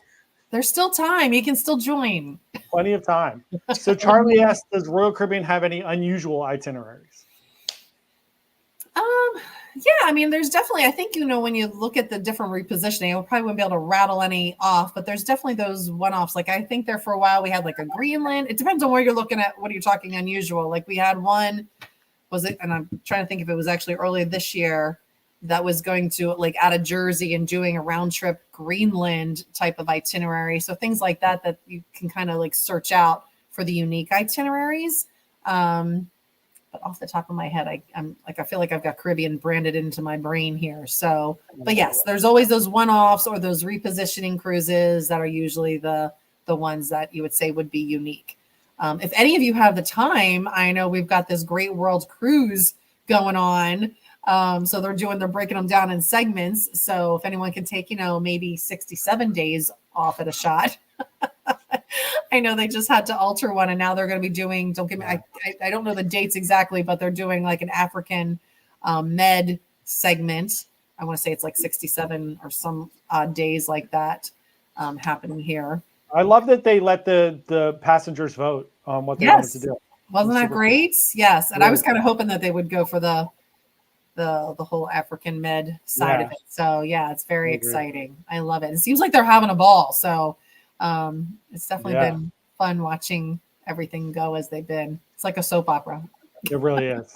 There's still time. You can still join. Plenty of time. So Charlie asked, does Royal Caribbean have any unusual itineraries? Yeah, I mean, there's definitely, I think, when you look at the different repositioning, I probably wouldn't be able to rattle any off, but there's definitely those one-offs. Like, I think there for a while we had like a Greenland. It depends on where you're looking at. What are you talking unusual? Like we had one, was it, and I'm trying to think if it was actually earlier this year, that was going to like out of Jersey and doing a round trip Greenland type of itinerary. So things like that you can kind of like search out for the unique itineraries. But off the top of my head, I feel like I've got Caribbean branded into my brain here. So, but yes, there's always those one-offs or those repositioning cruises that are usually the ones that you would say would be unique. If any of you have the time, I know we've got this great world cruise going on. So they're breaking them down in segments. So if anyone can take, maybe 67 days off at a shot. I know they just had to alter one and now they're going to be doing, don't get me, I don't know the dates exactly, but they're doing like an African med segment. I want to say it's like 67 or some odd days like that happening here. I love that they let the passengers vote on what they wanted to do. Wasn't that great? Cool. Yes. And I was kind of hoping that they would go for the whole African med side of it. So yeah, it's very exciting. I love it. It seems like they're having a ball. So it's definitely been fun watching everything go as they've been. It's like a soap opera. It really is.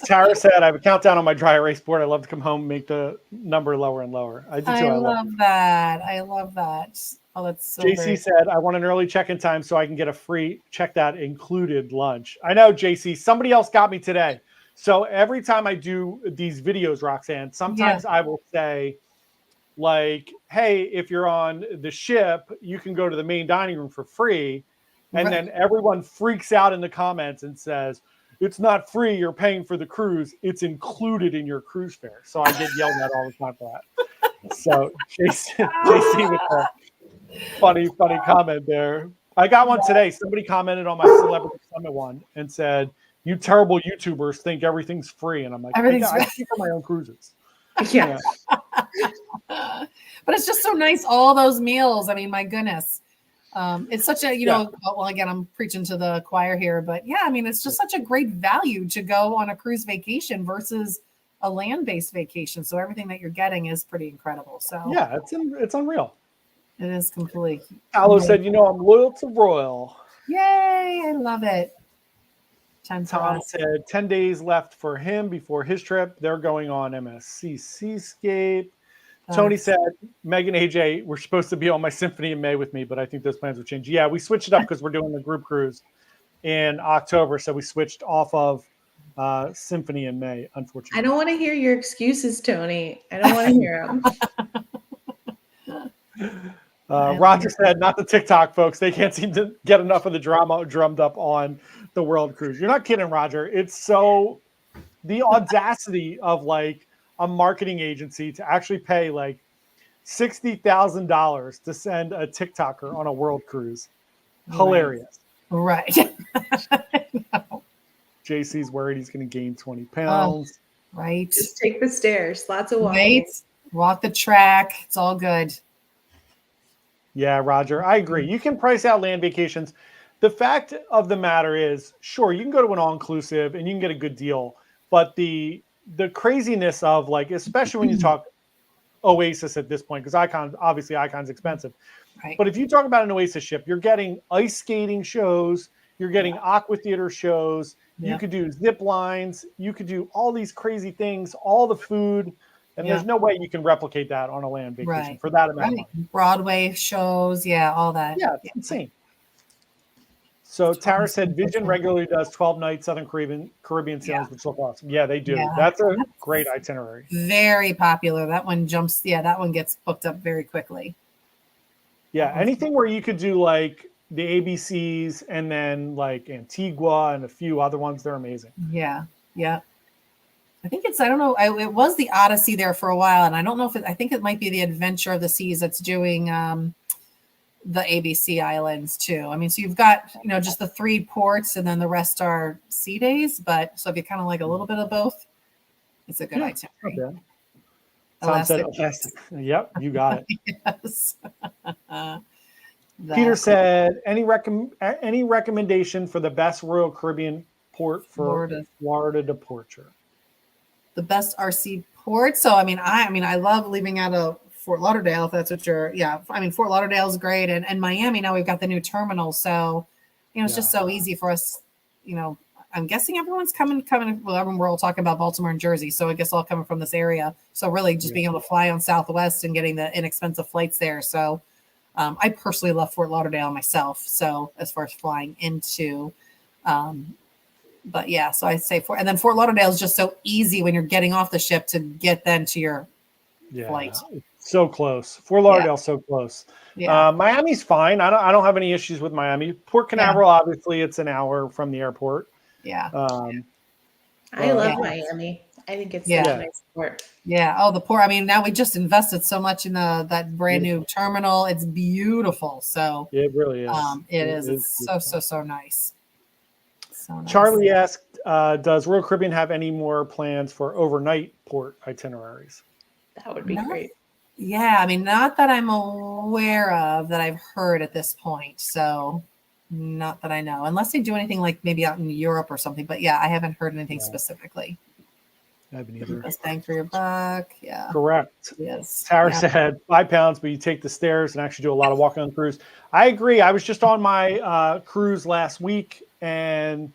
Tara said, I have a countdown on my dry erase board. I love to come home and make the number lower and lower. I do too. I love that. I love that. Oh, that's so JC said, I want an early check-in time so I can get a free check that included lunch. I know, JC. Somebody else got me today. So every time I do these videos, Roxanne, sometimes I will say, like, hey, if you're on the ship, you can go to the main dining room for free. And then everyone freaks out in the comments and says, it's not free. You're paying for the cruise. It's included in your cruise fare. So I get yelled at all the time for that. So JC with the funny comment there. I got one today. Somebody commented on my Celebrity Summit one and said, you terrible YouTubers think everything's free. And I'm like, I pay for my own cruises. Yeah. But it's just so nice. All those meals. I mean, my goodness. It's such a, well, again, I'm preaching to the choir here, but yeah, I mean, it's just such a great value to go on a cruise vacation versus a land-based vacation. So everything that you're getting is pretty incredible. So yeah, it's unreal. It is completely. Aloe said, I'm loyal to Royal. Yay. I love it. Tom said 10 days left for him before his trip. They're going on MSC Seascape. Tony said, Megan AJ, we're supposed to be on my Symphony in May with me, but I think those plans will change. Yeah, we switched it up because we're doing the group cruise in October. So we switched off of Symphony in May, unfortunately. I don't want to hear your excuses, Tony. I don't want to hear them. Roger said, not the TikTok folks. They can't seem to get enough of the drama drummed up on the world cruise. You're not kidding, Roger. It's so the audacity of like a marketing agency to actually pay like $60,000 to send a TikToker on a world cruise. Hilarious. Right. JC's worried he's going to gain 20 pounds. Right. Just take the stairs. Lots of walking. Right. Walk the track. It's all good. Yeah, Roger, I agree. You can price out land vacations. The fact of the matter is, sure, you can go to an all-inclusive and you can get a good deal, but the craziness of like, especially when you talk Oasis at this point, because Icon's expensive. Right. But if you talk about an Oasis ship, you're getting ice skating shows, you're getting aqua theater shows, you could do zip lines, you could do all these crazy things, all the food. And there's no way you can replicate that on a land vacation for that amount of money. Broadway shows, all that. Yeah, it's insane. So Tara said Vision regularly does 12-night Southern Caribbean sailings, which look awesome. Yeah, they do. Yeah. That's a great itinerary. Very popular. That one jumps. Yeah, that one gets booked up very quickly. Yeah, anything where you could do like the ABCs and then like Antigua and a few other ones, they're amazing. Yeah. I think I don't know. It was the Odyssey there for a while, and I don't know I think it might be the Adventure of the Seas that's doing the ABC islands too. I mean, so you've got, just the 3 ports and then the rest are sea days. But so if you kind of like a little bit of both, it's a good itinerary. Okay. Tom said Alaska. Yep, you got it. Yes. Peter said, any recommendation for the best Royal Caribbean port for Florida departure? The best RC port. So I love leaving out of Fort Lauderdale, if that's what you're. Yeah, I mean, Fort Lauderdale is great, and Miami, now we've got the new terminal, so it's just so easy for us. I'm guessing everyone's coming. Well, we're all talking about Baltimore and Jersey, so I guess all coming from this area. So really, just being able to fly on Southwest and getting the inexpensive flights there. So I personally love Fort Lauderdale myself. So as far as flying into, but yeah, so I say and then Fort Lauderdale is just so easy when you're getting off the ship to get then to your flight. So close. Fort Lauderdale, so close. Yeah. Miami's fine. I don't have any issues with Miami. Port Canaveral, obviously, it's an hour from the airport. Yeah. I love Miami. I think it's such a nice port. Yeah. Oh, the port. I mean, now we just invested so much in that brand new terminal. It's beautiful. So it really is. It is. It's so nice. So nice. Charlie asked, does Royal Caribbean have any more plans for overnight port itineraries? That would be great. Yeah, I mean, not that I'm aware of that I've heard at this point. So not that I know, unless they do anything like maybe out in Europe or something. But yeah, I haven't heard anything specifically. I haven't either. Best bang for your buck. Yeah. Correct. Yes. Tara said 5 pounds, but you take the stairs and actually do a lot of walking on the cruise. I agree. I was just on my cruise last week and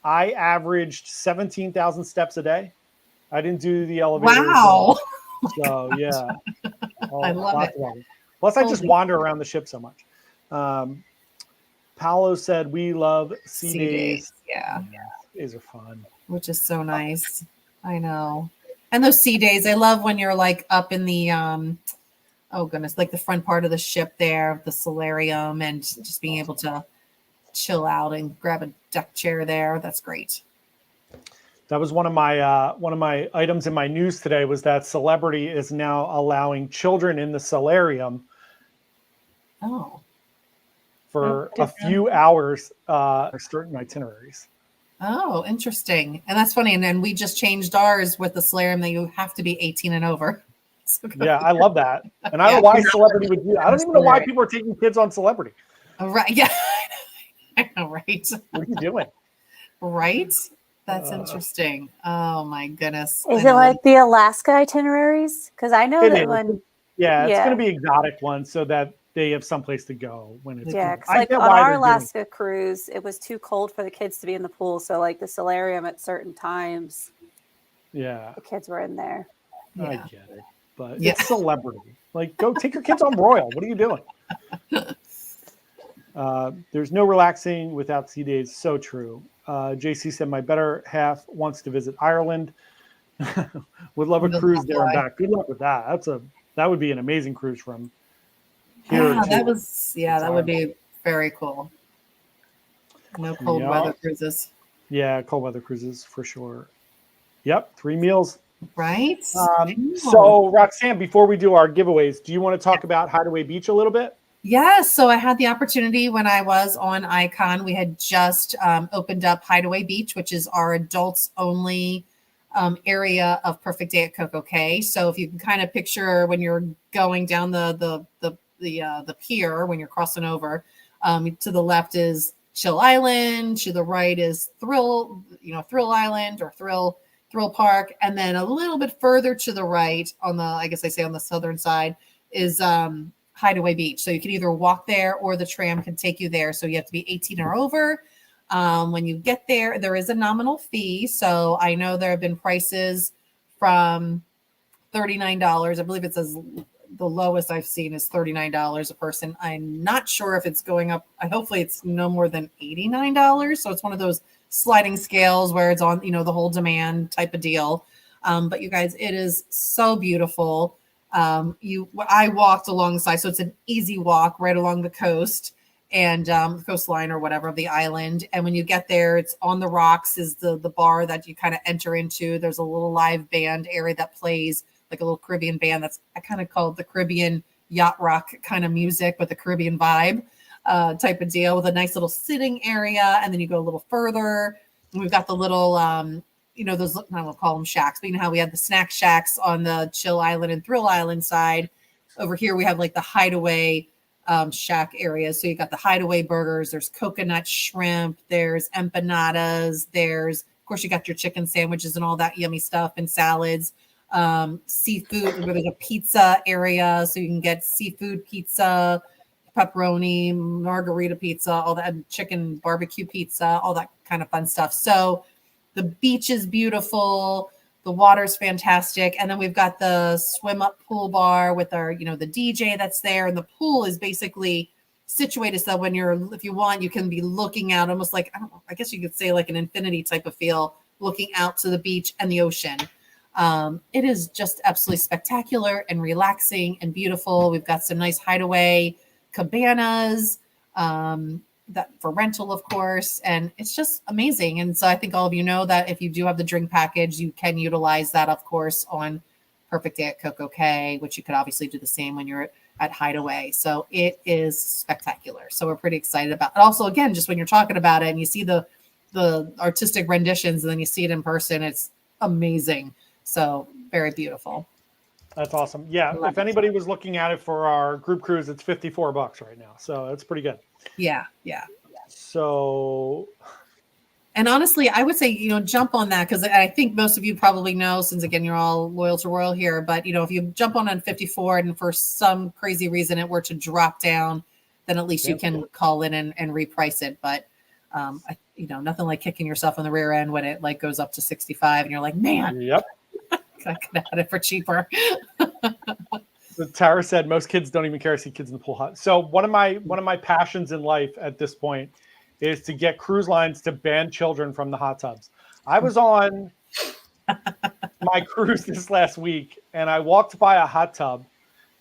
I averaged 17,000 steps a day. I didn't do the elevator. Wow. So yeah. I love it. Plus I just wander around the ship so much. Paolo said we love sea days. Yeah. Days are fun. Which is so nice. I know. And those sea days, I love when you're like up in the oh goodness, like the front part of the ship there, the solarium, and just being able to chill out and grab a deck chair there. That's great. That was one of my items in my news today was that Celebrity is now allowing children in the solarium for a few hours certain itineraries. Oh, interesting. And that's funny. And then we just changed ours with the solarium that you have to be 18 and over. So yeah, I love that. And I don't know why Celebrity would do that. I don't even know why people are taking kids on Celebrity. Right. Yeah. I know, right? What are you doing? Right? That's interesting. Oh my goodness. Is it like the Alaska itineraries? Because I know that when it's going to be exotic ones so that they have someplace to go when it's because like on our Alaska cruise, it was too cold for the kids to be in the pool. So like the solarium at certain times, the kids were in there. Yeah. I get it, but it's Celebrity. Like, go take your kids on Royal. What are you doing? There's no relaxing without sea days. So true. JC said my better half wants to visit Ireland. Would love a cruise there and back. Good luck with that. That would be an amazing cruise from here. Yeah, that would be very cool. No cold weather cruises. Yeah, cold weather cruises for sure. Yep, 3 meals. Right. So Roxanne, before we do our giveaways, do you want to talk about Hideaway Beach a little bit? Yes. So I had the opportunity when I was on Icon. We had just opened up Hideaway Beach, which is our adults only area of Perfect Day at Coco Cay. So if you can kind of picture when you're going down the pier, when you're crossing over, to the left is Chill Island, to the right is Thrill Island or Thrill Park, and then a little bit further to the right on the, I guess I say on the southern side, is Hideaway Beach. So you can either walk there or the tram can take you there. So you have to be 18 or over. When you get there, there is a nominal fee. So I know there have been prices from $39. I believe it says the lowest I've seen is $39 a person. I'm not sure if it's going up. Hopefully it's no more than $89. So it's one of those sliding scales where it's on, the whole demand type of deal. But you guys, it is so beautiful. I walked alongside, so it's an easy walk right along the coast and coastline or whatever of the island. And when you get there, it's on the rocks is the bar that you kind of enter into. There's a little live band area that plays, like a little Caribbean band I kind of call it the Caribbean yacht rock kind of music with the Caribbean vibe type of deal, with a nice little sitting area. And then you go a little further, and we've got the little, those, I don't call them shacks, but you know how we have the snack shacks on the Chill Island and Thrill Island side. Over here, we have like the Hideaway shack areas. So you got the Hideaway burgers, there's coconut shrimp, there's empanadas, there's, of course, you got your chicken sandwiches and all that yummy stuff, and salads, seafood. There's a pizza area, so you can get seafood pizza, pepperoni, margarita pizza, all that, chicken barbecue pizza, all that kind of fun stuff. So the beach is beautiful. The water's fantastic. And then we've got the swim up pool bar with our, the DJ that's there. And the pool is basically situated so when if you want, you can be looking out almost like, I guess you could say like an infinity type of feel, looking out to the beach and the ocean. It is just absolutely spectacular and relaxing and beautiful. We've got some nice Hideaway cabanas, that for rental, of course, and it's just amazing. And so I think all of you know that if you do have the drink package, you can utilize that, of course, on Perfect Day at Coco Cay, which you could obviously do the same when you're at Hideaway. So it is spectacular. So we're pretty excited about it. Also, again, just when you're talking about it and you see the artistic renditions and then you see it in person, it's amazing. So very beautiful. That's awesome. Yeah. If anybody was looking at it for our group cruise, it's $54 right now. So it's pretty good. Yeah. So. And honestly, I would say, jump on that, because I think most of you probably know, since again, you're all loyal to Royal here, but if you jump on 54 and for some crazy reason it were to drop down, then at least you can call in and reprice it. But, nothing like kicking yourself in the rear end when it like goes up to 65 and you're like, man, yep. I could have had it for cheaper. So Tara said most kids don't even care to see kids in the pool hut. So one of my passions in life at this point is to get cruise lines to ban children from the hot tubs. I was on my cruise this last week and I walked by a hot tub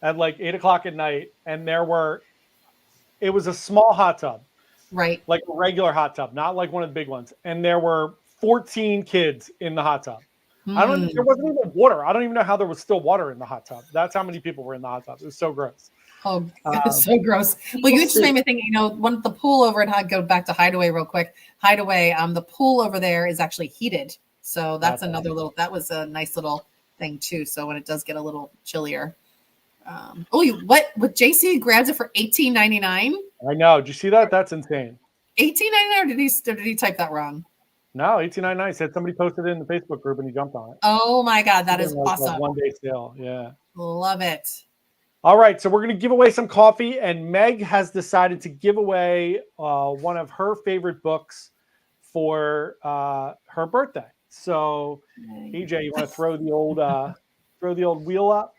at like 8:00 at night, and it was a small hot tub, right? Like a regular hot tub, not like one of the big ones. And there were 14 kids in the hot tub. There wasn't even water. I don't even know how there was still water in the hot tub. That's how many people were in the hot tub. It was so gross. Oh, it's so gross. Well, you just made me think, the pool over at go back to Hideaway real quick. Hideaway, the pool over there is actually heated. So that's another that was a nice little thing too. So when it does get a little chillier. With JC grabs it for $18.99? I know. Did you see that? That's insane. $18.99, or did he type that wrong? No, $18.99. Said somebody posted it in the Facebook group and he jumped on it. Oh my God, that is awesome. One day sale. Yeah. Love it. All right, so we're going to give away some coffee, and Meg has decided to give away one of her favorite books for her birthday. So, AJ, you want to throw the old wheel up?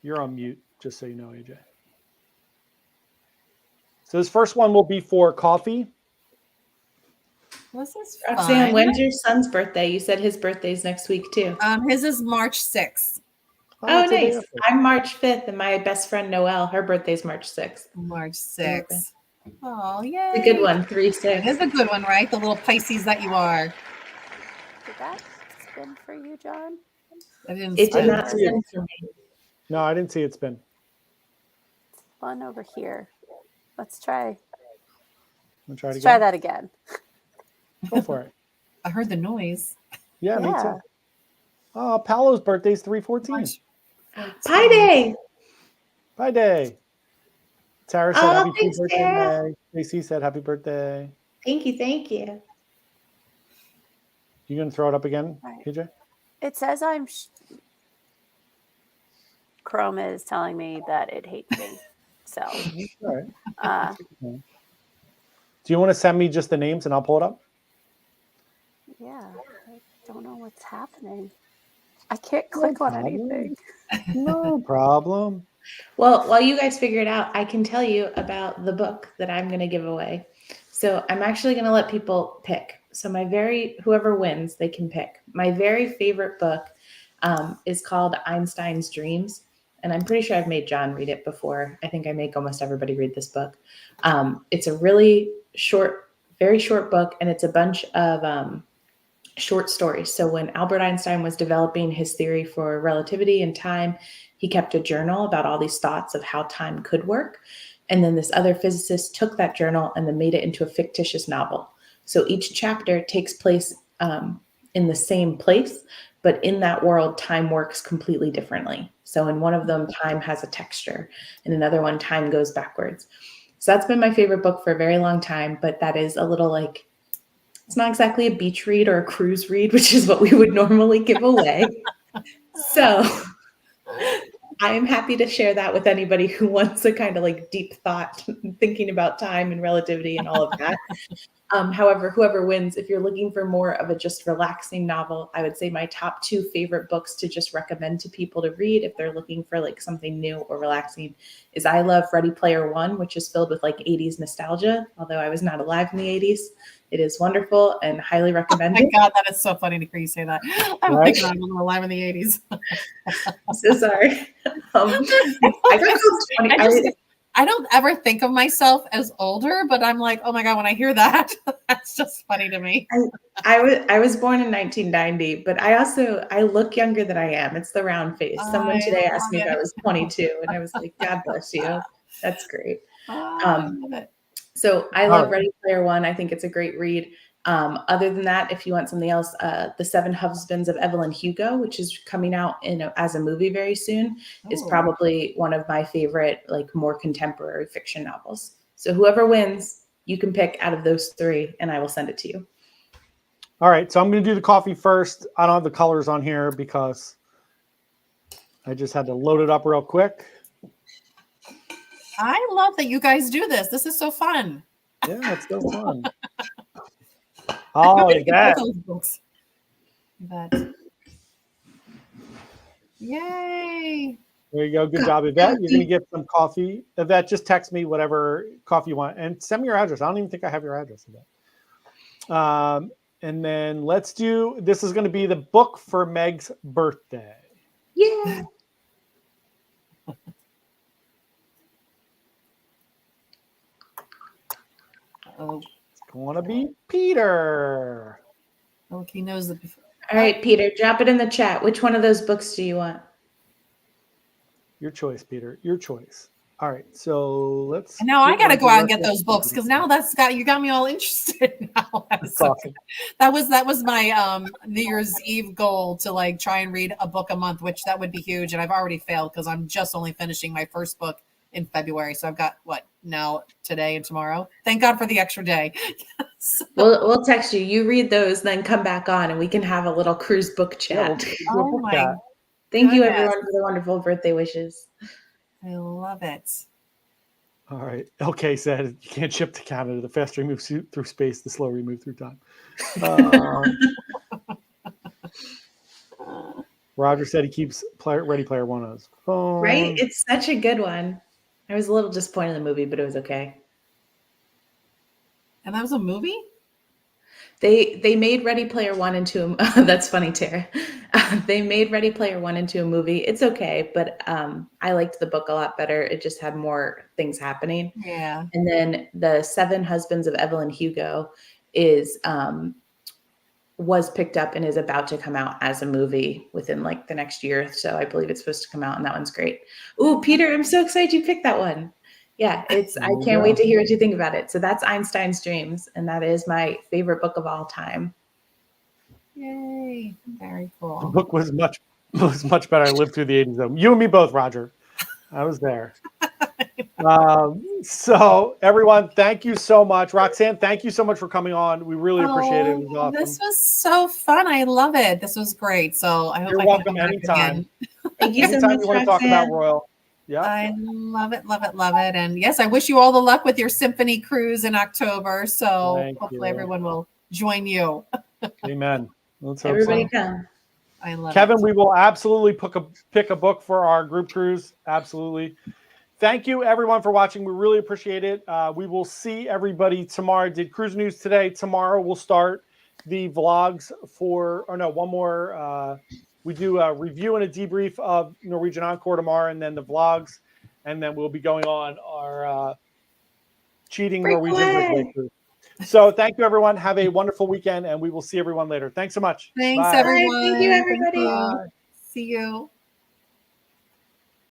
You're on mute, just so you know, AJ. So this first one will be for coffee. This is Roxanne, when's your son's birthday? You said his birthday's next week too. His is March 6th. Oh, nice. I'm March 5th, and my best friend Noelle, her birthday's March 6th. March 6th. Oh, yay. It's a good one, 3-6. It is a good one, right? The little Pisces that you are. Did that spin for you, John? It did not spin for me. No, I didn't see it spin. It's fun over here. Let's try. Try that again. Go for it. I heard the noise. Yeah, me too. Oh, Paolo's birthday's 3/14. Pi Day. Pi Day. Tara said happy birthday. JC said happy birthday. Thank you. You gonna throw it up again, AJ? It says Chrome is telling me that it hates me. So. All right. Do you want to send me just the names and I'll pull it up? Yeah, I don't know what's happening. I can't click on anything. No problem. Well, while you guys figure it out, I can tell you about the book that I'm going to give away. So I'm actually going to let people pick. So whoever wins, they can pick. My very favorite book is called Einstein's Dreams. And I'm pretty sure I've made John read it before. I think I make almost everybody read this book. It's a really short, very short book. And it's a bunch of short stories. So when Albert Einstein was developing his theory for relativity and time, he kept a journal about all these thoughts of how time could work. And then this other physicist took that journal and then made it into a fictitious novel. So each chapter takes place in the same place, but in that world, time works completely differently. So in one of them, time has a texture. In another one, time goes backwards. So that's been my favorite book for a very long time, but that is a little like, it's not exactly a beach read or a cruise read, which is what we would normally give away. So I am happy to share that with anybody who wants a kind of like deep thought, thinking about time and relativity and all of that. However, whoever wins, if you're looking for more of a just relaxing novel, I would say my top 2 favorite books to just recommend to people to read if they're looking for like something new or relaxing is I love Ready Player One, which is filled with like 80s nostalgia. Although I was not alive in the 80s, it is wonderful and highly recommended. Oh my God, that is so funny to hear you say that. I'm Right? thinking I'm alive in the 80s. So sorry. I don't ever think of myself as older, but I'm like, oh my God, when I hear that, that's just funny to me. I was born in 1990, but I look younger than I am. It's the round face. Someone today asked me if I was 22, and I was like, God bless you. That's great. I love it. So I love Ready Player One. I think it's a great read. Other than that, if you want something else, The Seven Husbands of Evelyn Hugo, which is coming out as a movie very soon, is probably one of my favorite, like more contemporary fiction novels. So whoever wins, you can pick out of those 3 and I will send it to you. All right. So I'm going to do the coffee first. I don't have the colors on here because I just had to load it up real quick. I love that you guys do this. This is so fun. Yeah, it's so fun. Oh, yeah. Yay. There you go. Good job, Yvette. You're going to get some coffee. Yvette, just text me whatever coffee you want and send me your address. I don't even think I have your address, Yvette. And then let's do, this is going to be the book for Meg's birthday. Yeah. Oh. It's going to be Peter. Oh, he knows that. All right, Peter, drop it in the chat. Which one of those books do you want? Your choice, Peter. Your choice. All right, so let's. And now I got to go out and get those books because now you got me all interested. Now that was my New Year's Eve goal to like try and read a book a month, which that would be huge. And I've already failed because I'm just only finishing my first book in February. So I've got now today and tomorrow. Thank God for the extra day. So. We'll text you. You read those, then come back on and we can have a little cruise book chat. Oh my! Thank you, everyone, for the wonderful birthday wishes. I love it. All right. LK said you can't ship to Canada. The faster you move through space, the slower you move through time. Roger said he keeps Ready Player One on his phone. Right? It's such a good one. I was a little disappointed in the movie, but it was okay. And that was a movie? They made Ready Player One into a that's funny, Tara. They made Ready Player One into a movie. It's okay, but I liked the book a lot better. It just had more things happening. Yeah. And then The Seven Husbands of Evelyn Hugo is was picked up and is about to come out as a movie within like the next year. So I believe it's supposed to come out, and that one's great. Ooh, Peter, I'm so excited you picked that one. Yeah, I can't wait to hear what you think about it. So that's Einstein's Dreams, and that is my favorite book of all time. Yay. Very cool. The book was much better. I lived through the 80s though. You and me both, Roger. I was there. So everyone, thank you so much. Roxanne, thank you so much for coming on. We really appreciate it. It was awesome. This was so fun. I love it. This was great. So I hope you're welcome anytime. Thank you so much, you want to talk about Royal. Yeah. I love it, love it, love it. And yes, I wish you all the luck with your symphony cruise in October. So hopefully everyone will join you. Amen. Let's hope everybody come. I love Kevin, it. we will absolutely pick a book for our group cruise. Absolutely. Thank you, everyone, for watching. We really appreciate it. We will see everybody tomorrow. Did cruise news today. Tomorrow we'll start the vlogs one more. We do a review and a debrief of Norwegian Encore tomorrow, and then the vlogs, and then we'll be going on our cheating Norwegian breakaway cruise. So thank you, everyone. Have a wonderful weekend, and we will see everyone later. Thanks so much. Thanks, Bye. everyone. Bye. Thank you, everybody. Thank you. Bye. See you.